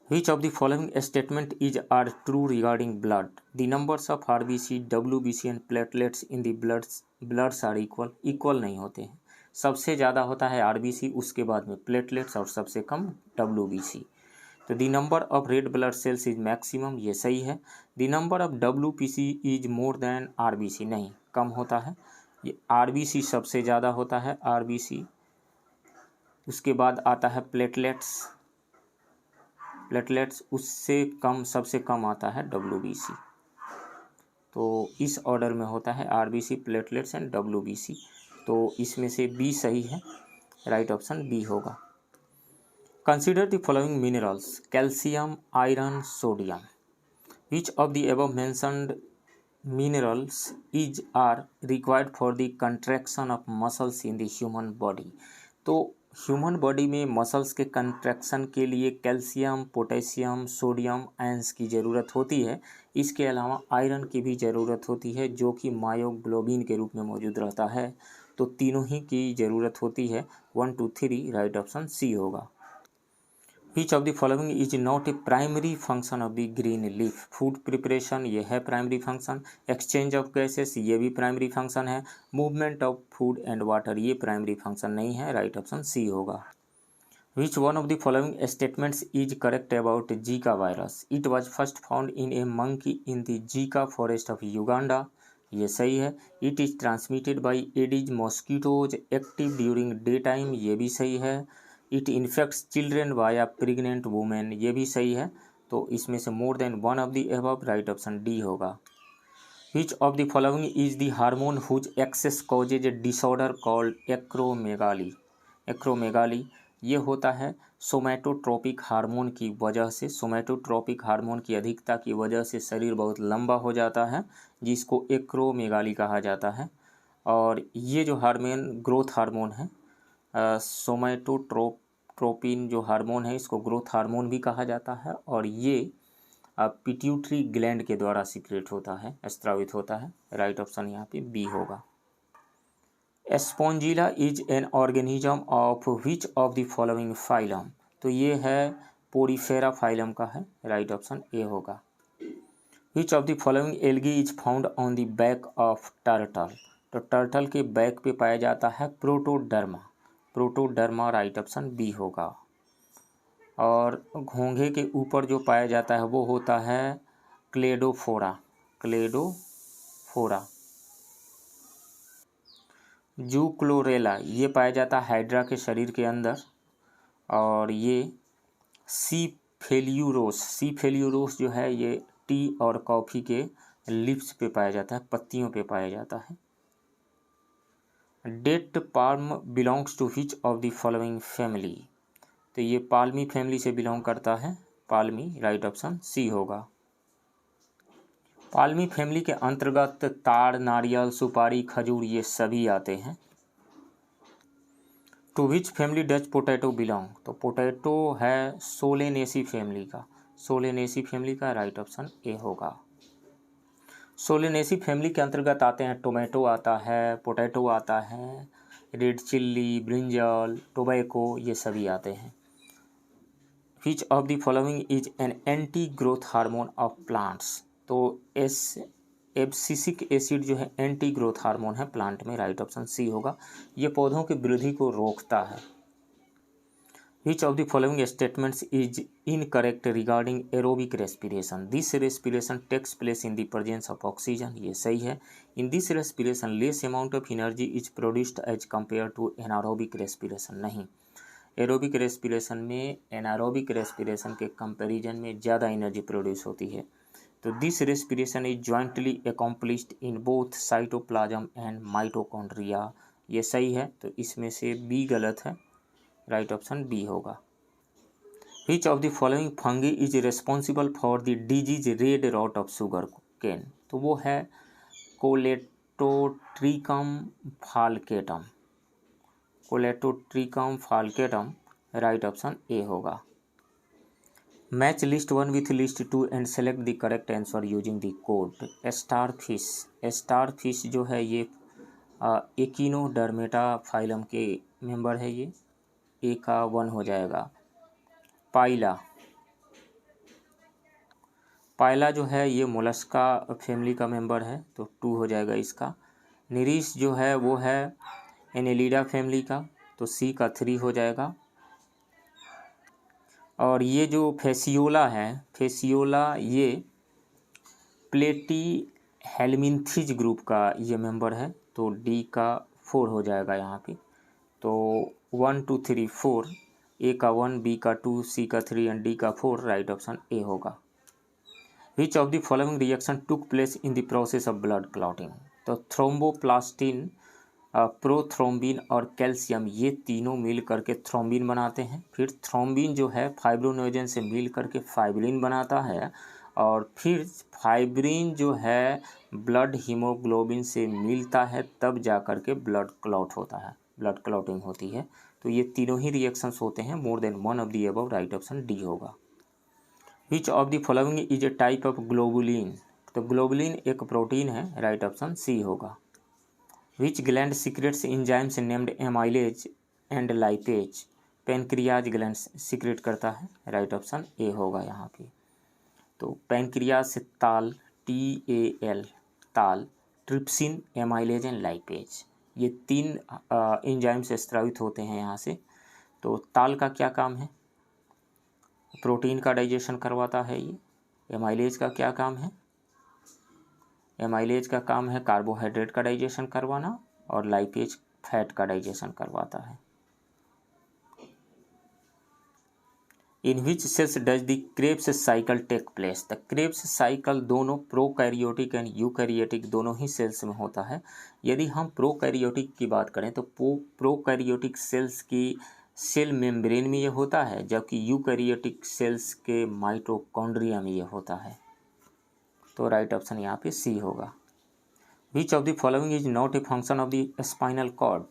Which of the following statement is are true regarding blood? The numbers of RBC, WBC and platelets in the bloods are equal. Equal नहीं होते हैं. सबसे ज़्यादा होता है RBC, उसके बाद में प्लेटलेट्स और सबसे कम WBC. तो the number of red blood cells is maximum, ये सही है. The number of WBC is more than RBC, नहीं, कम होता है. ये RBC सबसे ज़्यादा होता है, RBC, उसके बाद आता है प्लेटलेट्स उससे कम, सबसे कम आता है WBC. तो इस ऑर्डर में होता है RBC, प्लेटलेट्स एंड WBC. तो इसमें से बी सही है, राइट ऑप्शन बी होगा. Consider the following minerals: calcium, iron, sodium. Which of the above mentioned minerals is are required for the contraction of muscles in the human body? तो ह्यूमन बॉडी में मसल्स के कंट्रैक्शन के लिए कैल्शियम, पोटेशियम, सोडियम आयंस की ज़रूरत होती है. इसके अलावा आयरन की भी ज़रूरत होती है, जो कि मायोग्लोबिन के रूप में मौजूद रहता है. तो तीनों ही की ज़रूरत होती है. 1, 2, 3, राइट ऑप्शन सी होगा. Which of the following is not A primary function of the green leaf? Food preparation, ये है primary function. Exchange of gases, ये भी प्राइमरी फंक्शन है. Movement of food and water, ये प्राइमरी फंक्शन नहीं है, राइट ऑप्शन सी होगा. Which one of the following statements is correct about Zika virus? It was first found in A monkey in the Zika forest of Uganda, ये सही है. It is transmitted by Aedes mosquitoes active during day time, ये भी सही है. It infects children via pregnant women, ये भी सही है. तो इसमें से more than one of the above, right option D होगा. Which of the following is the hormone whose excess causes a disorder called acromegaly? Acromegaly ये होता है सोमैटोट्रोपिक हार्मोन की वजह से, सोमैटोट्रोपिक हार्मोन की अधिकता की वजह से शरीर बहुत लंबा हो जाता है, जिसको एक्रोमेगाली कहा जाता है. और ये जो हार्मोन ग्रोथ हार्मोन है, सोमैटोट्रोपिन जो हार्मोन है, इसको ग्रोथ हार्मोन भी कहा जाता है. और ये पिट्यूटरी ग्लैंड के द्वारा सीक्रेट होता है, स्त्रावित होता है। राइट ऑप्शन यहाँ पे बी होगा। Spongilla is an organism of which of the following phylum, तो ये है पोरीफेरा फाइलम का है। राइट ऑप्शन ए होगा। Which of the following algae is found on the back of turtle, तो टर्टल के बैक पे पाया जाता है प्रोटोडर्मा, प्रोटोडर्मा। राइट ऑप्शन बी होगा। और घोंघे के ऊपर जो पाया जाता है वो होता है क्लेडोफोरा, क्लेडोफोरा। जूक्लोरेला ये पाया जाता है हाइड्रा के शरीर के अंदर। और ये सी फेल्यूरोस जो है ये टी और कॉफ़ी के लिप्स पे पाया जाता है, पत्तियों पे पाया जाता है। Date palm belongs to which of the following family, तो ये पाल्मी फैमिली से बिलोंग करता है, पाल्मी। राइट ऑप्शन सी होगा। पाल्मी फैमिली के अंतर्गत ताड़, नारियल, सुपारी, खजूर ये सभी आते हैं। To which family does potato belong, तो पोटैटो है सोलेनेसी फैमिली का, सोलेनेसी फैमिली का। राइट ऑप्शन ए होगा। सोलेनेसी फैमिली के अंतर्गत आते हैं टोमेटो आता है, पोटैटो आता है, रेड चिल्ली, ब्रिंजल, टोबैको ये सभी आते हैं। Which of the following is an anti growth hormone of plants, तो एब्सिसिक एसिड जो है एंटी ग्रोथ हार्मोन है प्लांट में। राइट ऑप्शन सी होगा। ये पौधों की वृद्धि को रोकता है। Which of the following statements is incorrect regarding aerobic respiration, this respiration takes place in the presence of oxygen, ये सही है। In this respiration less amount of energy is produced as compare to anaerobic respiration, नहीं, एरोबिक रेस्पिरेशन में एनारोबिक रेस्पिरेशन के कंपैरिजन में ज़्यादा एनर्जी प्रोड्यूस होती है। तो this respiration is jointly accomplished in both cytoplasm and mitochondria, ये सही है। तो इसमें से बी गलत है। राइट ऑप्शन बी होगा। Which of the following fungi is responsible for the disease red rot of sugarcane, तो वो है कोलेटोट्रिकम फाल्केटम, कोलेटोट्रिकम फाल्केटम। राइट ऑप्शन ए होगा। Match list 1 with list 2 and select the correct answer using the code. Starfish, starfish जो है ये एकिनोडर्मेटा फाइलम के मेंबर है, ये ए का 1 हो जाएगा। पाइला, पाइला जो है ये मोलस्का फैमिली का मेंबर है, तो 2 हो जाएगा इसका। निरीस जो है वो है एनेलिडा फैमिली का, तो सी का 3 हो जाएगा। और ये जो फेसियोला है, फेसियोला ये प्लेटी हेलमिंथिज ग्रुप का ये मेंबर है, तो डी का 4 हो जाएगा यहाँ पे। तो 1 2 3 4, ए का 1, बी का 2, सी का 3 एंड डी का 4। राइट ऑप्शन ए होगा। Which of the following reaction took place in the process of blood clotting, तो थ्रोम्बोप्लास्टिन, प्रोथ्रोम्बिन और कैल्शियम ये तीनों मिल करके थ्रोम्बिन बनाते हैं। फिर थ्रोम्बिन जो है फाइब्रोनोजन से मिल करके फाइब्रिन बनाता है, और फिर फाइब्रिन जो है ब्लड हीमोग्लोबिन से मिलता है, तब जा कर के ब्लड क्लॉट होता है, ब्लड क्लॉटिंग होती है। तो ये तीनों ही रिएक्शंस होते हैं। More than one of the above. Right option D होगा। Which of the following is a type of globulin, तो ग्लोबुलिन एक प्रोटीन है। राइट ऑप्शन सी होगा। Which gland secretes enzymes named amylase and lipase, pancreas gland secret करता है। राइट ऑप्शन ए होगा यहाँ पे। तो पैनक्रियाज से ताल, TAL, ताल, ट्रिप्सिन, एमाइलेज एंड लाइपेज, ये 3 एंजाइम्स स्त्रावित होते हैं यहाँ से। तो ताल का क्या काम है? प्रोटीन का डाइजेशन करवाता है ये। एमाइलेज का क्या काम है? एमाइलेज का काम है कार्बोहाइड्रेट का डाइजेशन करवाना, और लाइपेज फैट का डाइजेशन करवाता है। In which cells does the Krebs cycle take place, the Krebs cycle दोनों प्रोकैरियोटिक एंड यूकैरियोटिक दोनों ही सेल्स में होता है। यदि हम प्रोकैरियोटिक की बात करें तो प्रोकैरियोटिक सेल्स की सेल मेम्ब्रेन में ये होता है, जबकि यूकैरियोटिक सेल्स के माइटोकॉन्ड्रिया में ये होता है। तो राइट ऑप्शन यहाँ पे सी होगा। Which of the following is not a function of the spinal cord,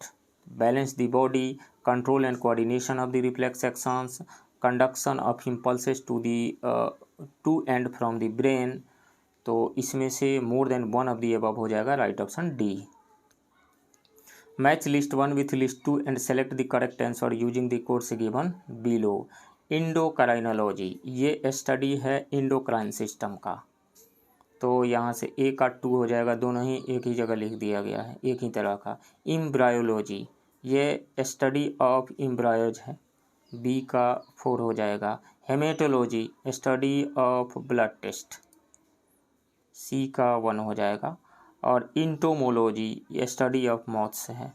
balance the body, control and coordination of the reflex actions, conduction of impulses to the to and from the brain, तो इसमें से more than one of the above हो जाएगा, right option D. Match list 1 with list 2 and select the correct answer using the codes given below. Endocrinology, ये स्टडी है इंडोक्राइन सिस्टम का, तो यहाँ से ए का 2 हो जाएगा, दोनों ही एक ही जगह लिख दिया गया है, एक ही तरह का। एम्ब्रायोलॉजी, ये स्टडी ऑफ एम्ब्रायोज है, बी का 4 हो जाएगा। Haematology, study of blood test, C का 1 हो जाएगा। और इंटोमोलॉजी, स्टडी ऑफ मॉथ्स है।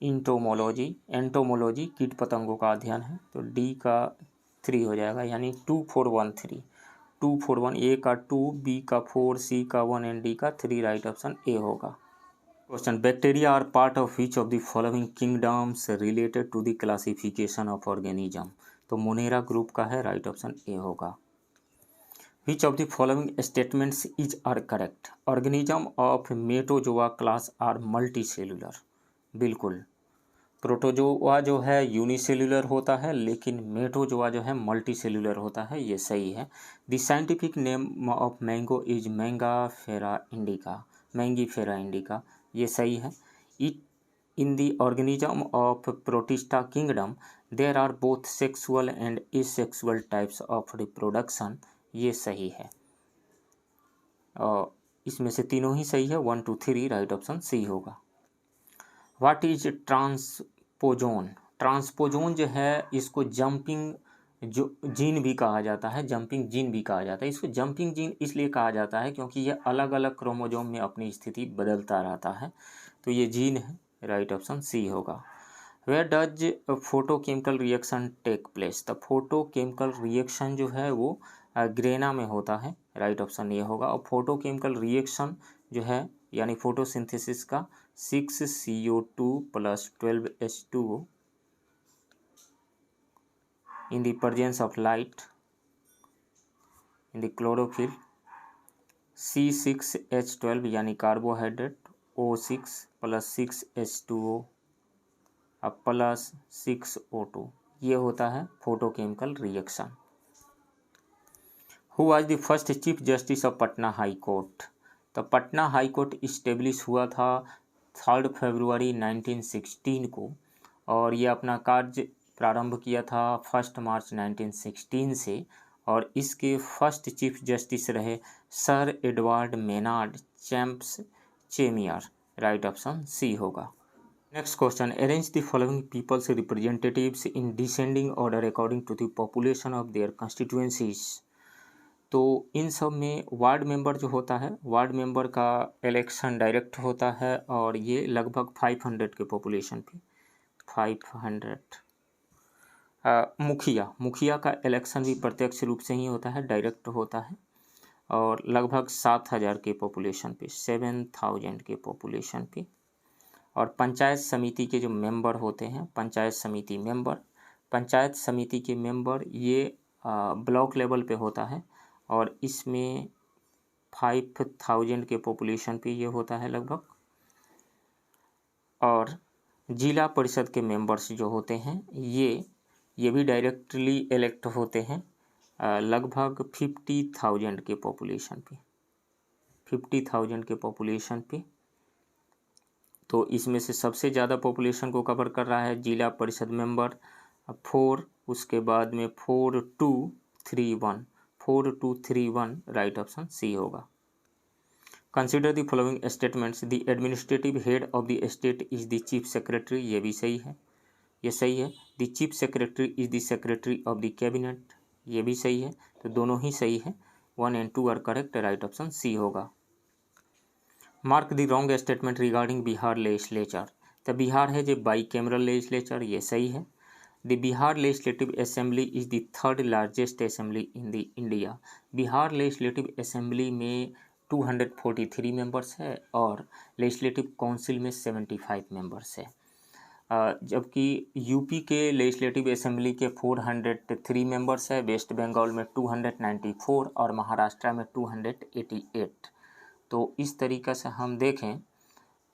एंटोमोलॉजी कीट पतंगों का अध्ययन है, तो डी का 3 हो जाएगा, यानी 2 4 1 3, 2 4 1, ए का 2, बी का 4, सी का 1 एंड डी का 3, राइट ऑप्शन ए होगा। Question, bacteria are part of which of the following kingdoms related to the classification of organism, तो मोनेरा ग्रुप का है, राइट ऑप्शन ए होगा। Which of the following statements is are correct, organism of metazoa class are multicellular, बिल्कुल। प्रोटोजोआ जो है यूनिसेल्युलर होता है, लेकिन मेटोजोआ जो है मल्टी सेलुलर होता है, ये सही है। The scientific name of mango is mangifera indica, mangifera indica, ये सही है। It in the organism of protista kingdom there are both sexual and asexual types of reproduction, ये सही है। और इसमें से तीनों ही सही है, 1 2 3, राइट ऑप्शन सी होगा। व्हाट इज ट्रांसपोजोन, ट्रांसपोजोन जो है इसको जंपिंग जो जीन भी कहा जाता है, जंपिंग जीन भी कहा जाता है। इसको जंपिंग जीन इसलिए कहा जाता है क्योंकि ये अलग अलग क्रोमोजोम में अपनी स्थिति बदलता रहता है, तो ये जीन है, राइट ऑप्शन सी होगा। Where does photochemical reaction take place, the photochemical reaction जो है वो ग्रेना में होता है, राइट ऑप्शन ये होगा। और फोटोकेमिकल रिएक्शन जो है यानी फोटोसिंथेसिस का 6CO2 + 12H2O in the presence of light in the chlorophyll, C6H12 यानी कार्बोहाइड्रेट, O6 + 6H2O + 6O2, ये होता है photochemical reaction. Who was the first chief justice of Patna high court, तो पटना हाई कोर्ट इस्टेब्लिश हुआ था 3 फरवरी 1916 को, और ये अपना कार्य प्रारंभ किया था 1 मार्च 1916 से, और इसके फर्स्ट चीफ जस्टिस रहे sir Edward Maynard Champs Chamier, right option C होगा। Next question, arrange the following peoples representatives in descending order according to the population of their constituencies, तो इन सब में वार्ड मेंबर जो होता है, वार्ड मेंबर का इलेक्शन डायरेक्ट होता है, और ये लगभग 500 के पॉपुलेशन पे 500। मुखिया का इलेक्शन भी प्रत्यक्ष रूप से ही होता है, डायरेक्ट होता है, और लगभग 7000 के पॉपुलेशन पे, 7000 के पॉपुलेशन पे। और पंचायत समिति के जो मेंबर होते हैं, पंचायत समिति के मेंबर ये ब्लॉक लेवल पे होता है, और इसमें 5000 के पॉपुलेशन पे ये होता है लगभग। और जिला परिषद के मेंबर्स जो होते हैं ये भी डायरेक्टली इलेक्ट होते हैं, लगभग 50,000 के पॉपुलेशन पे, 50,000 के पॉपुलेशन पे। तो इसमें से सबसे ज़्यादा पॉपुलेशन को कवर कर रहा है जिला परिषद मेंबर 4, उसके बाद में 4231, राइट ऑप्शन सी होगा। Consider the following statements, the administrative head of the state is the chief secretary, ये भी सही है, ये सही है। The chief secretary is the secretary of the cabinet, ये भी सही है, तो दोनों ही सही है, 1 and 2 are correct, right option C होगा। Mark the wrong statement regarding Bihar legislature, तो बिहार है जो बाईकैमरल लेजिस्लेचर, ये सही है। The Bihar legislative assembly is the 3rd largest assembly in the India, Bihar legislative assembly में 243 मेंबर्स है, और लेजिस्लेटिव काउंसिल में 75 मेंबर्स है। जबकि यूपी के लेजिस्लेटिव असेंबली के 403 मेंबर्स है, वेस्ट बंगाल में 294 और महाराष्ट्र में 288। तो इस तरीक़े से हम देखें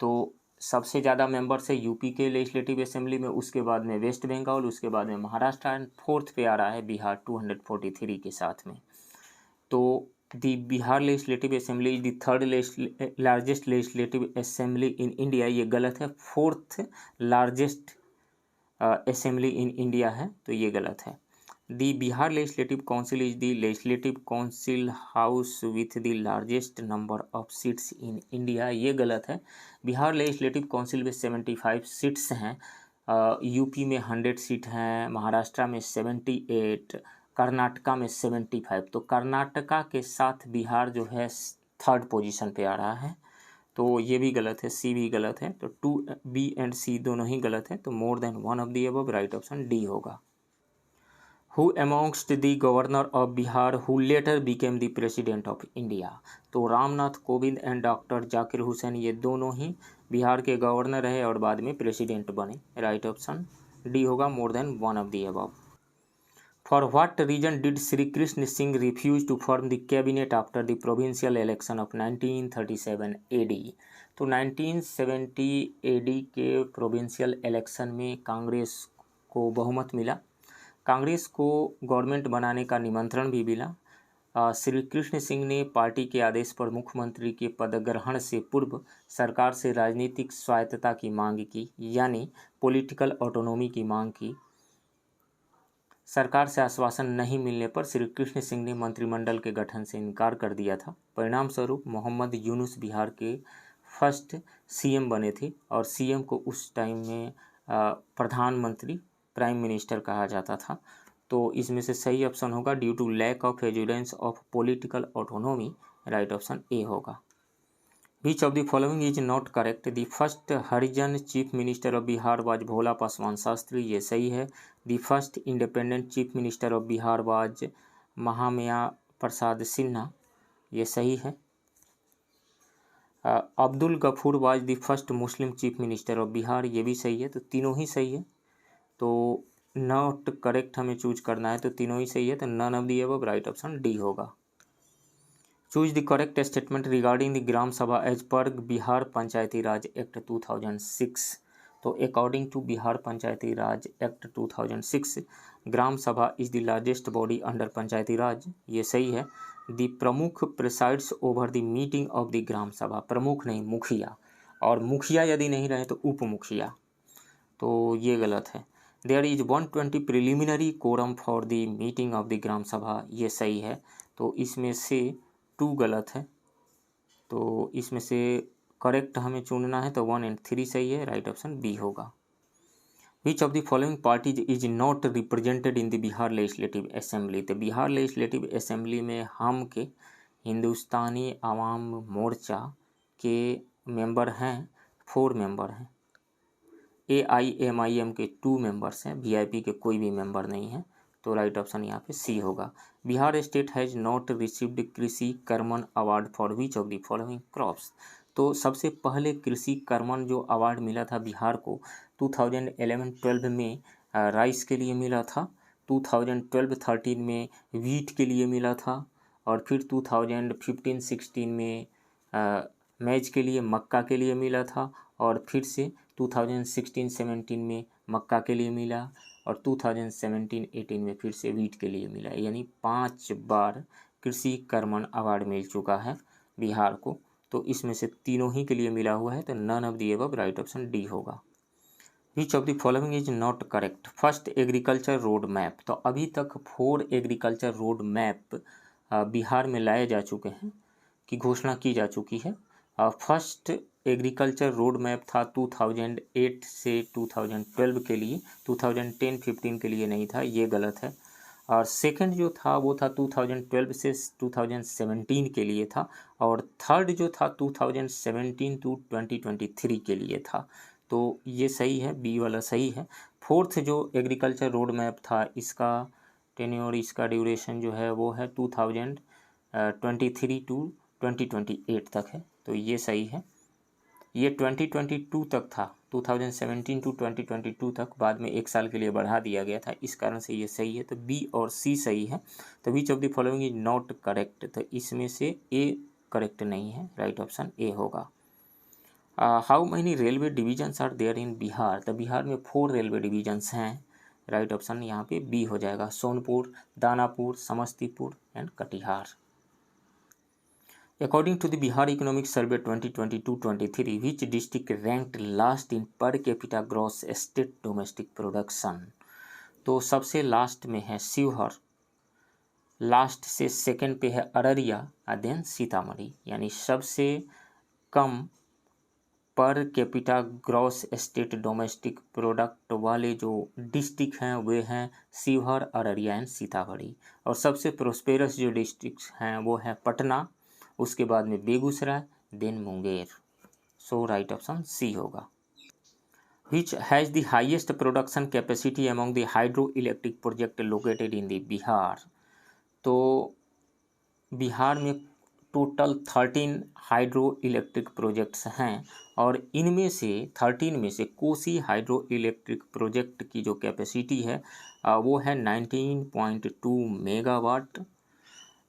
तो सबसे ज़्यादा मेंबर्स है यूपी के लेजिस्लेटिव असेंबली में, उसके बाद में वेस्ट बंगाल, उसके बाद में महाराष्ट्र, एंड 4th पे आ रहा है बिहार 243 के साथ में। तो the Bihar legislative assembly is the third largest legislative assembly in India, ये गलत है। Fourth largest assembly in India है, तो ये गलत है। The Bihar legislative council is the legislative council house with the largest number of seats in India, ये गलत है। बिहार लेजिस्लेटिव काउंसिल में 75 सीट्स हैं। यूपी में 100 सीट हैं, महाराष्ट्र में 78, कर्नाटका में 75। तो कर्नाटका के साथ बिहार जो है थर्ड पोजीशन पे आ रहा है, तो ये भी गलत है, सी भी गलत है। तो 2B एंड C दोनों ही गलत है, तो more than one of the above, right option D होगा। Who amongst the governor of Bihar who later became the president of India, तो रामनाथ कोविंद एंड डॉक्टर जाकिर हुसैन, ये दोनों ही बिहार के गवर्नर रहे और बाद में प्रेसिडेंट बने, राइट ऑप्शन डी होगा, मोर than one of the above. For what reason did Sri Krishna Singh refuse to form the cabinet after the provincial election of 1937 AD? तो 1970 AD के प्रोविंशियल इलेक्शन में कांग्रेस को बहुमत मिला, कांग्रेस को गवर्नमेंट बनाने का निमंत्रण भी मिला। श्री कृष्ण सिंह ने पार्टी के आदेश पर मुख्यमंत्री के पदग्रहण से पूर्व सरकार से राजनीतिक स्वायत्तता की मांग की, यानी पॉलिटिकल ऑटोनॉमी की मांग की। सरकार से आश्वासन नहीं मिलने पर श्री कृष्ण सिंह ने मंत्रिमंडल के गठन से इनकार कर दिया था। परिणाम स्वरूप मोहम्मद यूनुस बिहार के फर्स्ट CM बने थे और CM को उस टाइम में प्रधानमंत्री, प्राइम मिनिस्टर कहा जाता था। तो इसमें से सही ऑप्शन होगा due to lack of assurance of political autonomy, right option A होगा। Which of the following is not correct? The first Harijan Chief Minister of Bihar was Bhola Paswan Shastri, ये सही है। The first independent Chief Minister of Bihar was महामया Prasad Sinha, ये सही है। Abdul Ghafoor was the first Muslim chief minister of Bihar, ये भी सही है। तो तीनों ही सही है, तो नॉट करेक्ट हमें चूज करना है, तो तीनों ही सही है, तो none of the above, right option D होगा। Choose the correct statement regarding the gram sabha as per Bihar panchayati raj act 2006, तो according to Bihar panchayati raj act 2006 gram sabha is the largest body under panchayati raj, ये सही है। The pramukh presides over the meeting of the gram sabha, pramukh नहीं मुखिया, और मुखिया यदि नहीं रहे तो उप मुखिया, तो ये गलत है। There is 120 preliminary quorum for the meeting of the gram sabha, ये सही है। तो इसमें से 2 गलत है, तो इसमें से करेक्ट हमें चुनना है, तो 1 एंड 3 सही है, राइट ऑप्शन बी होगा। Which of the following parties is not represented in the Bihar legislative assembly, तो बिहार लेजिस्लेटिव असेंबली में हम के हिंदुस्तानी आवाम मोर्चा के मेंबर हैं, 4 मेंबर हैं। AIMIM के 2 मेंबर्स हैं, VIP के कोई भी मेंबर नहीं है, तो राइट ऑप्शन यहाँ पे सी होगा। Bihar state has not received Krishi Karman award for which of the following crops, तो सबसे पहले कृषि कर्मन जो अवार्ड मिला था बिहार को 2011-12 में राइस के लिए मिला था, 2012-13 में वीट के लिए मिला था, और फिर 2015-16 में मैज के लिए, मक्का के लिए मिला था, और फिर से 2016-17 में मक्का के लिए मिला, और 2017-18 में फिर से वीट के लिए मिला, यानी 5 बार कृषि कर्मन अवार्ड मिल चुका है बिहार को। तो इसमें से तीनों ही के लिए मिला हुआ है, तो none of the above, right option D होगा। Which of the following is not correct? First agriculture road map, तो अभी तक 4 एग्रीकल्चर रोड मैप बिहार में लाए जा चुके हैं, की घोषणा की जा चुकी है। फर्स्ट एग्रीकल्चर रोड मैप था 2008 से 2012 के लिए, 2010-15 के लिए नहीं था, ये गलत है। और सेकंड जो था वो था 2012 से 2017 के लिए था, और थर्ड जो था 2017 to 2023 के लिए था, तो ये सही है, बी वाला सही है। फोर्थ जो एग्रीकल्चर रोड मैप था, इसका टेन्योर, इसका ड्यूरेशन जो है वो है 2023 to 2028 तक है, तो ये सही है। ये 2022 तक था, 2017 to 2022 तक, बाद में 1 साल के लिए बढ़ा दिया गया था, इस कारण से ये सही है, तो बी और सी सही है। तो which of the following is not correct, तो इसमें से ए करेक्ट नहीं है, राइट ऑप्शन ए होगा। How many railway divisions are there in Bihar, तो बिहार में 4 रेलवे डिविजन्स हैं, राइट ऑप्शन यहाँ पे बी हो जाएगा। Sonpur, Danapur, Samastipur and Katihar. According to the Bihar Economic Survey 2022-23, which district ranked last in per capita gross state domestic production? तो सबसे लास्ट में है शिवहर, लास्ट से सेकंड पे है अररिया और देन सीतामढ़ी, यानी सबसे कम per capita gross state domestic product वाले जो डिस्ट्रिक्ट हैं वे हैं शिवहर, अररिया एंड सीतामढ़ी। और सबसे प्रोस्पेरस जो डिस्ट्रिक्ट हैं वो है पटना, उसके बाद में बेगूसराय, देन मुंगेर। सो राइट ऑप्शन सी होगा। Which has the highest production capacity among the hydroelectric project located in the Bihar? तो बिहार में टोटल 13 हाइड्रो इलेक्ट्रिक प्रोजेक्ट्स हैं और इनमें से 13 में से कोसी हाइड्रो इलेक्ट्रिक प्रोजेक्ट की जो कैपेसिटी है वो है 19.2 megawatt.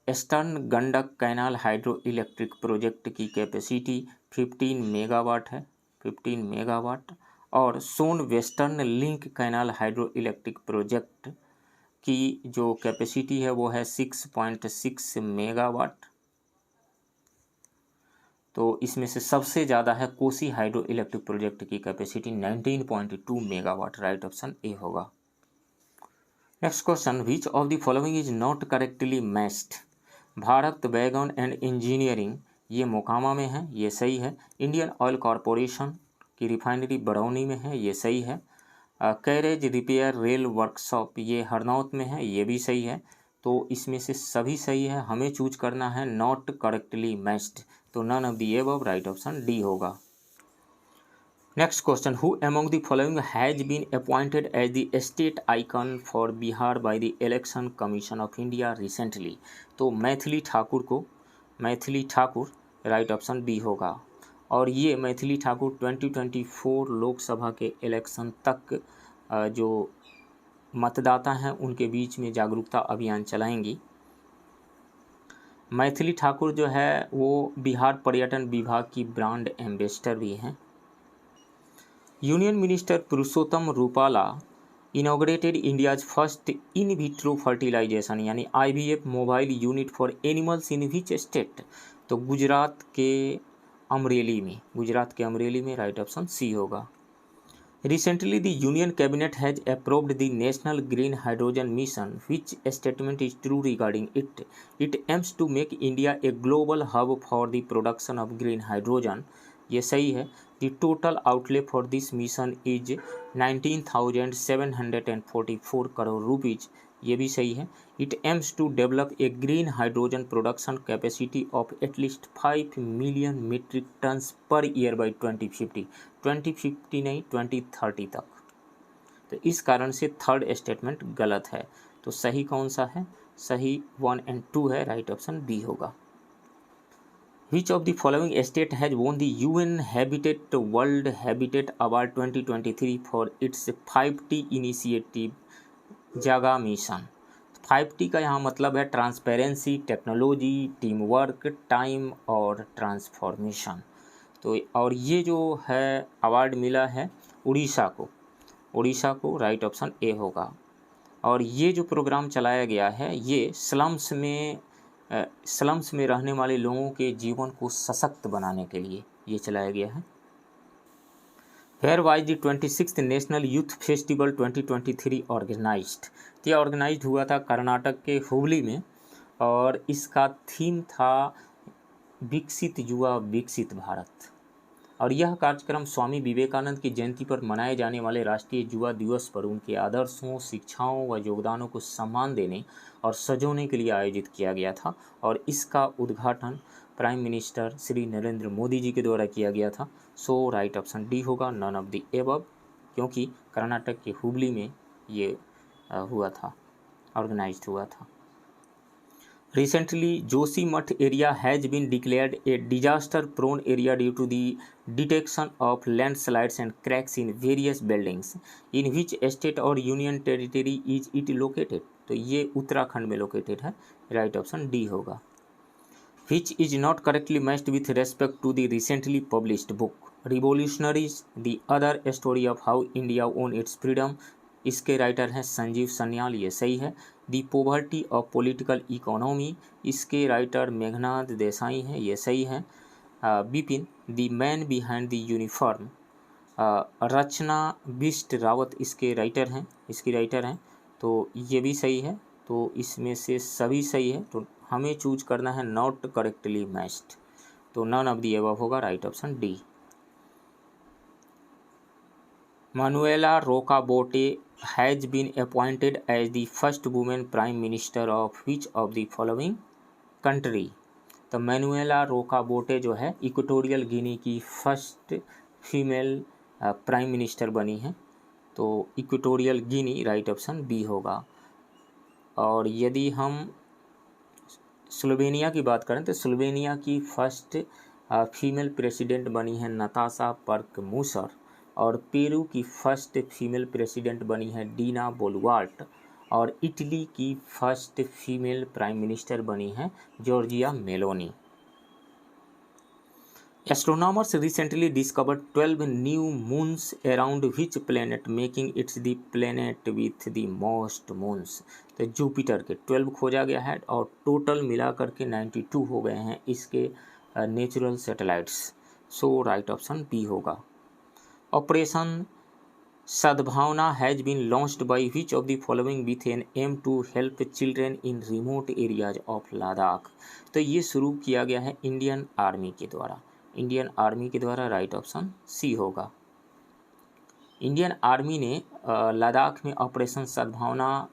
Eastern Gandak canal hydro electric project की कैपेसिटी 15 मेगावाट है, 15 मेगावाट। और Son western link canal hydro electric project की जो कैपेसिटी है वो है 6.6 मेगावाट। तो इसमें से सबसे ज़्यादा है कोसी हाइड्रो इलेक्ट्रिक प्रोजेक्ट की capacity 19.2 megawatt. Right option A होगा। Next question, which of the following is not correctly matched? Bharat wagon and engineering ये मोकामा में है, ये सही है। इंडियन ऑयल कॉरपोरेशन की रिफाइनरी बरौनी में है, ये सही है। कैरेज रिपेयर रेल वर्कशॉप ये हरनौत में है, ये भी सही है। तो इसमें से सभी सही है, हमें चूज करना है नॉट करेक्टली मैच्ड, तो none of the above, right option D होगा। Next question, who among the following has been appointed as the state icon for Bihar by the election commission of India recently? तो मैथिली ठाकुर को, Maithili Thakur, right option B होगा। और ये मैथिली ठाकुर 2024 लोकसभा के इलेक्शन तक जो मतदाता हैं उनके बीच में जागरूकता अभियान चलाएंगी। मैथिली ठाकुर जो है वो बिहार पर्यटन विभाग की ब्रांड एम्बेसडर भी हैं। Union minister Purushottam Rupala inaugurated India's first in vitro fertilisation यानी IVF mobile unit for animals in which state? तो गुजरात के अमरेली में, गुजरात के अमरेली में, राइट ऑप्शन सी होगा। Recently, the Union Cabinet has approved the National Green Hydrogen Mission, which statement is true regarding it? It aims to make India a global hub for the production of green hydrogen. ये सही है। The total outlay for this mission is 19,744 crore rupees. ये भी सही है। It aims to develop a green hydrogen production capacity of at least 5 million metric tons per year by 2050. 2050 नहीं 2030 तक। तो इस कारण से थर्ड स्टेटमेंट गलत है। तो सही कौन सा है? सही 1 और 2 है, राइट ऑप्शन बी होगा। Which of the following state has won the UN Habitat World Habitat Award 2023 for its 5T initiative जागा मिशन? 5T का यहाँ मतलब है transparency, technology, team work, time और ट्रांसफॉर्मेशन। तो और ये जो है अवार्ड मिला है उड़ीसा को, उड़ीसा को, राइट ऑप्शन ए होगा। और ये जो प्रोग्राम चलाया गया है ये स्लम्स में रहने वाले लोगों के जीवन को सशक्त बनाने के लिए ये चलाया गया है। Where was the 26th national youth festival 2023 organised? ये ऑर्गेनाइज हुआ था कर्नाटक के हुबली में और इसका थीम था विकसित युवा विकसित भारत। और यह कार्यक्रम स्वामी विवेकानंद की जयंती पर मनाए जाने वाले राष्ट्रीय युवा दिवस पर उनके आदर्शों, शिक्षाओं व योगदानों को सम्मान देने और सजोने के लिए आयोजित किया गया था। और इसका उद्घाटन प्राइम मिनिस्टर श्री नरेंद्र मोदी जी के द्वारा किया गया था। सो राइट ऑप्शन डी होगा, नन ऑफ द एबव, क्योंकि कर्नाटक के हुबली में ये हुआ था, ऑर्गेनाइज्ड हुआ था। Recently, Joshimath area has been declared a disaster-prone area due to the detection of landslides and cracks in various buildings. In which state or union territory is it located? तो ये उत्तराखंड में लोकेटेड है, राइट ऑप्शन डी होगा। Which is not correctly matched with respect to the recently published book Revolutionaries: The Other Story of How India Won Its Freedom? इसके राइटर हैं संजीव सन्याल, ये सही है। The poverty of political economy, इसके राइटर मेघनाद देसाई हैं, ये सही है। Bipin, the man behind the uniform, Rachna Bisht Rawat इसकी राइटर हैं, तो ये भी सही है। तो इसमें से सभी सही है, तो हमें चूज करना है नॉट करेक्टली मैच्ड, तो नन ऑफ द अबव होगा, right option D. Manuela Rocabote has been appointed as the first woman prime minister of which of the following country? तो मैनुएला रोकाबोटे जो है इक्वेटोरियल गिनी की फर्स्ट फीमेल प्राइम मिनिस्टर बनी है, तो Equatorial Guinea right option B होगा। और यदि हम स्लोवेनिया की बात करें तो स्लोवेनिया की फर्स्ट फीमेल प्रेसिडेंट बनी है नताशा पर्क-मूसर, और पेरू की फर्स्ट फीमेल प्रेसिडेंट बनी है डीना बोलुआर्ट, और इटली की फर्स्ट फीमेल प्राइम मिनिस्टर बनी है Giorgia Meloni. Astronomers recently discovered 12 new moons around which planet, making it the planet with the most moons। तो जुपिटर के 12 खोजा गया है और टोटल मिला करके 92 हो गए हैं इसके natural satellites, so right option B होगा। Operation Sadbhavana has been launched by which of the following with an aim to help children in remote areas of Ladakh. तो ये शुरू किया गया है इंडियन आर्मी के द्वारा, राइट ऑप्शन सी होगा। इंडियन आर्मी ने लद्दाख में ऑपरेशन सद्भावना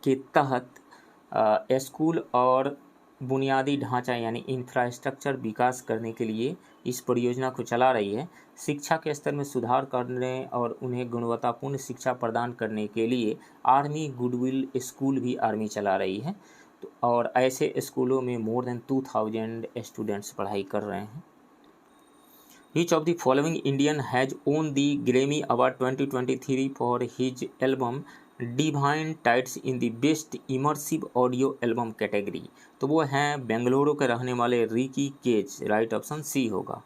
के तहत स्कूल और बुनियादी ढांचा यानी इंफ्रास्ट्रक्चर विकास करने के लिए इस परियोजना को चला रही है। शिक्षा के स्तर में सुधार करने और उन्हें गुणवत्तापूर्ण शिक्षा प्रदान करने के लिए आर्मी गुडविल स्कूल भी आर्मी चला रही है, और ऐसे स्कूलों में मोर देन 2000 स्टूडेंट्स पढ़ाई कर रहे हैं। Which of the following Indian has won the Grammy Award 2023 for his album Divine Tides in the Best Immersive Audio Album category? तो वो हैं बेंगलुरु के रहने वाले Ricky Kej, right option C होगा।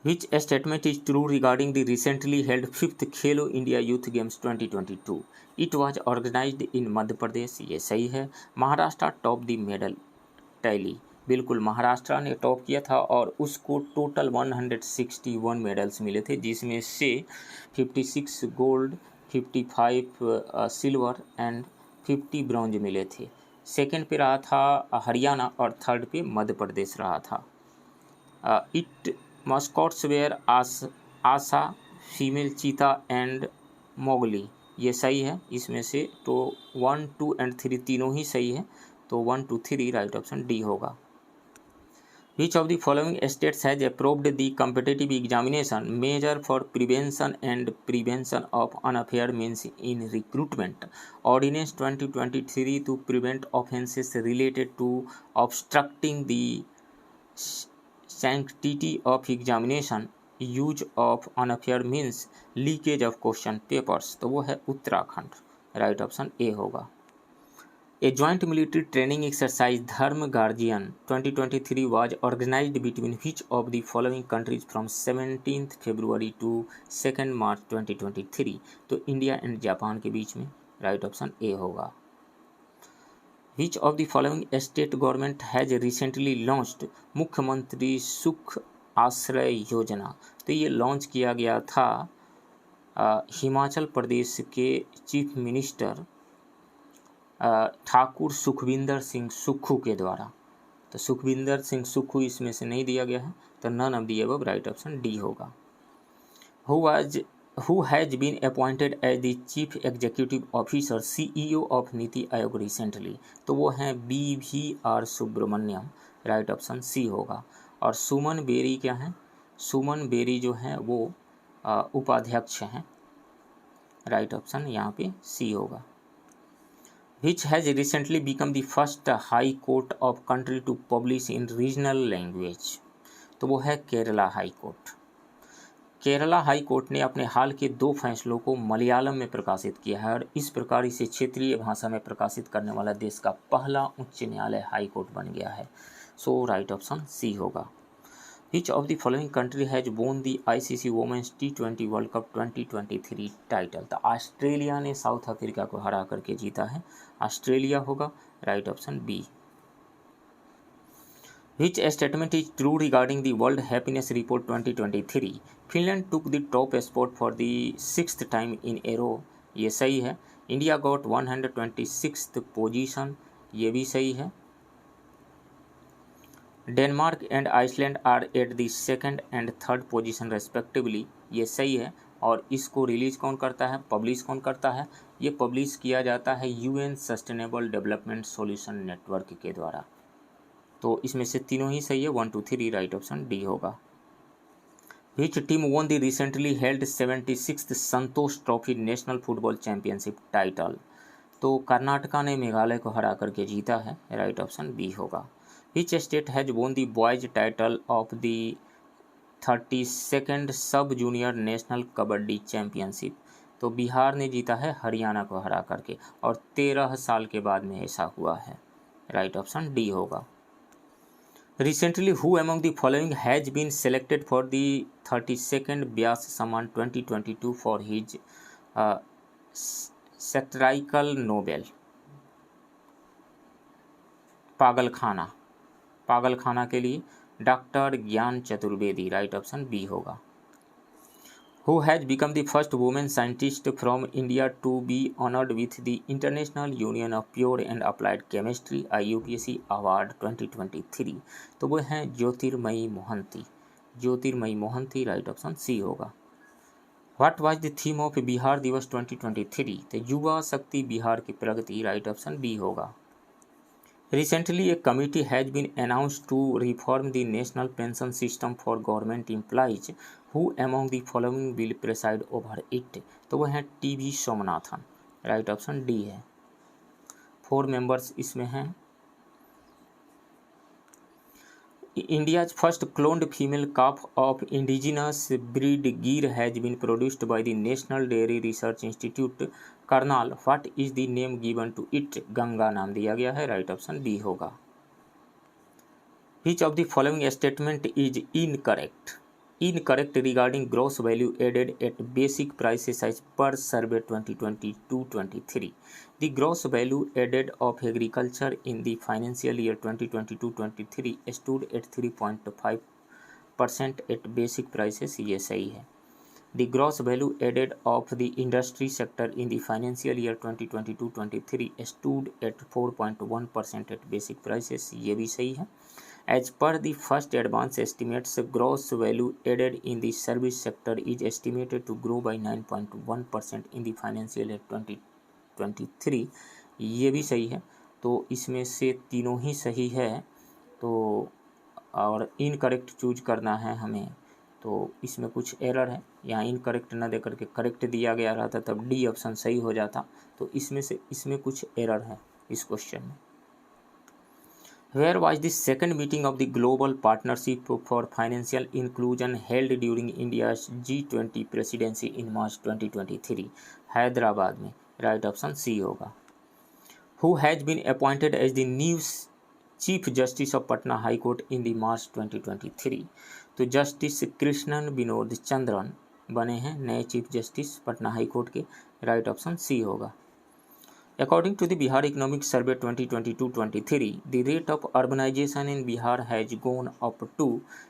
Which statement is true regarding the recently held 5th Khelo India youth games 2022? It was organized in Madhya Pradesh, ये सही है। Maharashtra top the medal tally, बिल्कुल महाराष्ट्र ने टॉप किया था और उसको टोटल 161 मेडल्स मिले थे, जिसमें से 56 गोल्ड, 55 सिल्वर एंड 50 ब्रॉन्ज मिले थे। सेकंड पे रहा था हरियाणा और थर्ड पे मध्य प्रदेश रहा था। It mascots were Asha, female cheetah and Mowgli, ये सही है। इसमें से तो 1, 2 एंड 3 तीनों ही सही है, तो 1, 2, 3 राइट ऑप्शन डी होगा। Which of the following states has approved the competitive examination measure for prevention and prevention of unfair means in recruitment ordinance 2023 to prevent offences related to obstructing the sanctity of examination, use of unfair means, leakage of question papers? तो वो है उत्तराखंड, राइट ऑप्शन ए होगा। A joint military training exercise Dharm Guardian 2023 was organized between which of the following countries from 17th February to 2nd March 2023? तो इंडिया एंड जापान के बीच में, राइट ऑप्शन ए होगा। Which of the following state government has recently launched मुख्यमंत्री सुख आश्रय योजना? तो ये लॉन्च किया गया था हिमाचल प्रदेश के चीफ मिनिस्टर ठाकुर सुखविंदर सिंह सुक्खू के द्वारा। तो सुखविंदर सिंह सुक्खू इसमें से नहीं दिया गया है, तो none of the above, right option D होगा। Who has been appointed as the chief executive officer CEO of NITI Aayog recently? तो वो हैं BVR Subrahmanyam, right option C होगा। और सुमन बेरी क्या हैं? सुमन बेरी जो हैं वो उपाध्यक्ष हैं, राइट ऑप्शन यहाँ पे सी होगा। Which has recently become the first high court of country to publish in regional language? तो वो है Kerala high court. Kerala high court ने अपने हाल के 2 फैसलों को मलयालम में प्रकाशित किया है और इस प्रकार इसे क्षेत्रीय भाषा में प्रकाशित करने वाला देश का पहला उच्च न्यायालय हाई कोर्ट बन गया है, सो राइट ऑप्शन सी होगा। Which of the following country has won the ICC women's T20 world cup 2023 title. तो ऑस्ट्रेलिया ने साउथ अफ्रीका को हरा करके जीता है, ऑस्ट्रेलिया होगा, right option B. Which statement is true regarding the World Happiness Report 2023? Finland took the top spot for the 6th time in a row, ये सही है। इंडिया got 126th पोजीशन, ये भी सही है। Denmark and Iceland are at the second and third position respectively, ये सही है। और इसको रिलीज कौन करता है, पब्लिश कौन करता है? ये पब्लिश किया जाता है UN sustainable development solution network के द्वारा। तो इसमें से तीनों ही सही है, 1 2 3, राइट ऑप्शन डी होगा। Which team won the recently held 76th Santosh trophy national football championship title? तो कर्नाटका ने मेघालय को हरा करके जीता है, राइट ऑप्शन बी होगा। Which state has won the boys title of the 32nd सब जूनियर नेशनल कबड्डी चैंपियनशिप? तो बिहार ने जीता है हरियाणा को हरा करके, और 13 साल के बाद में ऐसा हुआ है, राइट ऑप्शन डी होगा। Recently, who among the following has been selected for the 32nd Vyas Samman 2022 for his satirical novel? पागलखाना के लिए डॉक्टर ज्ञान चतुर्वेदी, राइट ऑप्शन बी होगा। Who has become the first woman scientist from India to be honored with the International Union of Pure and Applied Chemistry IUPAC Award 2023? तो वो हैं ज्योतिर्मयी मोहंती, राइट ऑप्शन सी होगा। What was the theme of Bihar दिवस 2023? तो युवा शक्ति बिहार की प्रगति, राइट ऑप्शन बी होगा। Recently, a committee has been announced to reform the national pension system for government employees. Who among the following will preside over it? तो वह हैं TV Somanathan, right option D है। 4 मेंबर्स इसमें हैं। India's first cloned female calf of indigenous breed Gir has been produced by the National Dairy Research Institute, Karnal. What is the name given to it? Ganga नाम दिया गया है, राइट ऑप्शन बी होगा। Which of the following statement is incorrect? Incorrect regarding gross value added at basic prices as per survey 2022-23. The gross value added of agriculture in the financial year 2022-23 stood at 3.5% at basic prices, ये सही है। The gross value added of the industry sector in the financial year 2022-23 stood at 4.1% at basic prices, ये भी सही है। As per the first advance estimates, gross value added in the service sector is estimated to grow by 9.1% in the financial year 2023, ये भी सही है। तो इसमें से तीनों ही सही है, तो और इनकरेक्ट चूज करना है हमें। तो इसमें कुछ एरर है, यहाँ इनकरेक्ट ना दे करके करेक्ट दिया गया रहता तब डी ऑप्शन सही हो जाता। तो इसमें कुछ एरर है इस क्वेश्चन में। Where was the second meeting of the Global Partnership for Financial Inclusion held during India's G20 presidency in March 2023? Hyderabad में, राइट ऑप्शन सी होगा। Who has been appointed as the new Chief Justice of Patna High Court in the March 2023? तो जस्टिस कृष्णन विनोद चंद्रन बने हैं नए chief justice Patna high court के, राइट ऑप्शन सी होगा। According to the Bihar Economic Survey 2022-23, the rate of urbanization in Bihar has gone up to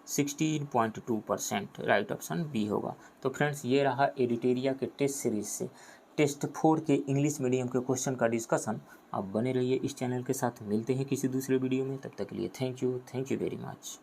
16.2%, right option B होगा। तो फ्रेंड्स, ये रहा एडिटेरिया के टेस्ट सीरीज से टेस्ट 4 के इंग्लिश मीडियम के क्वेश्चन का डिस्कशन। आप बने रहिए इस चैनल के साथ, मिलते हैं किसी दूसरे वीडियो में, तब तक के लिए थैंक यू वेरी मच।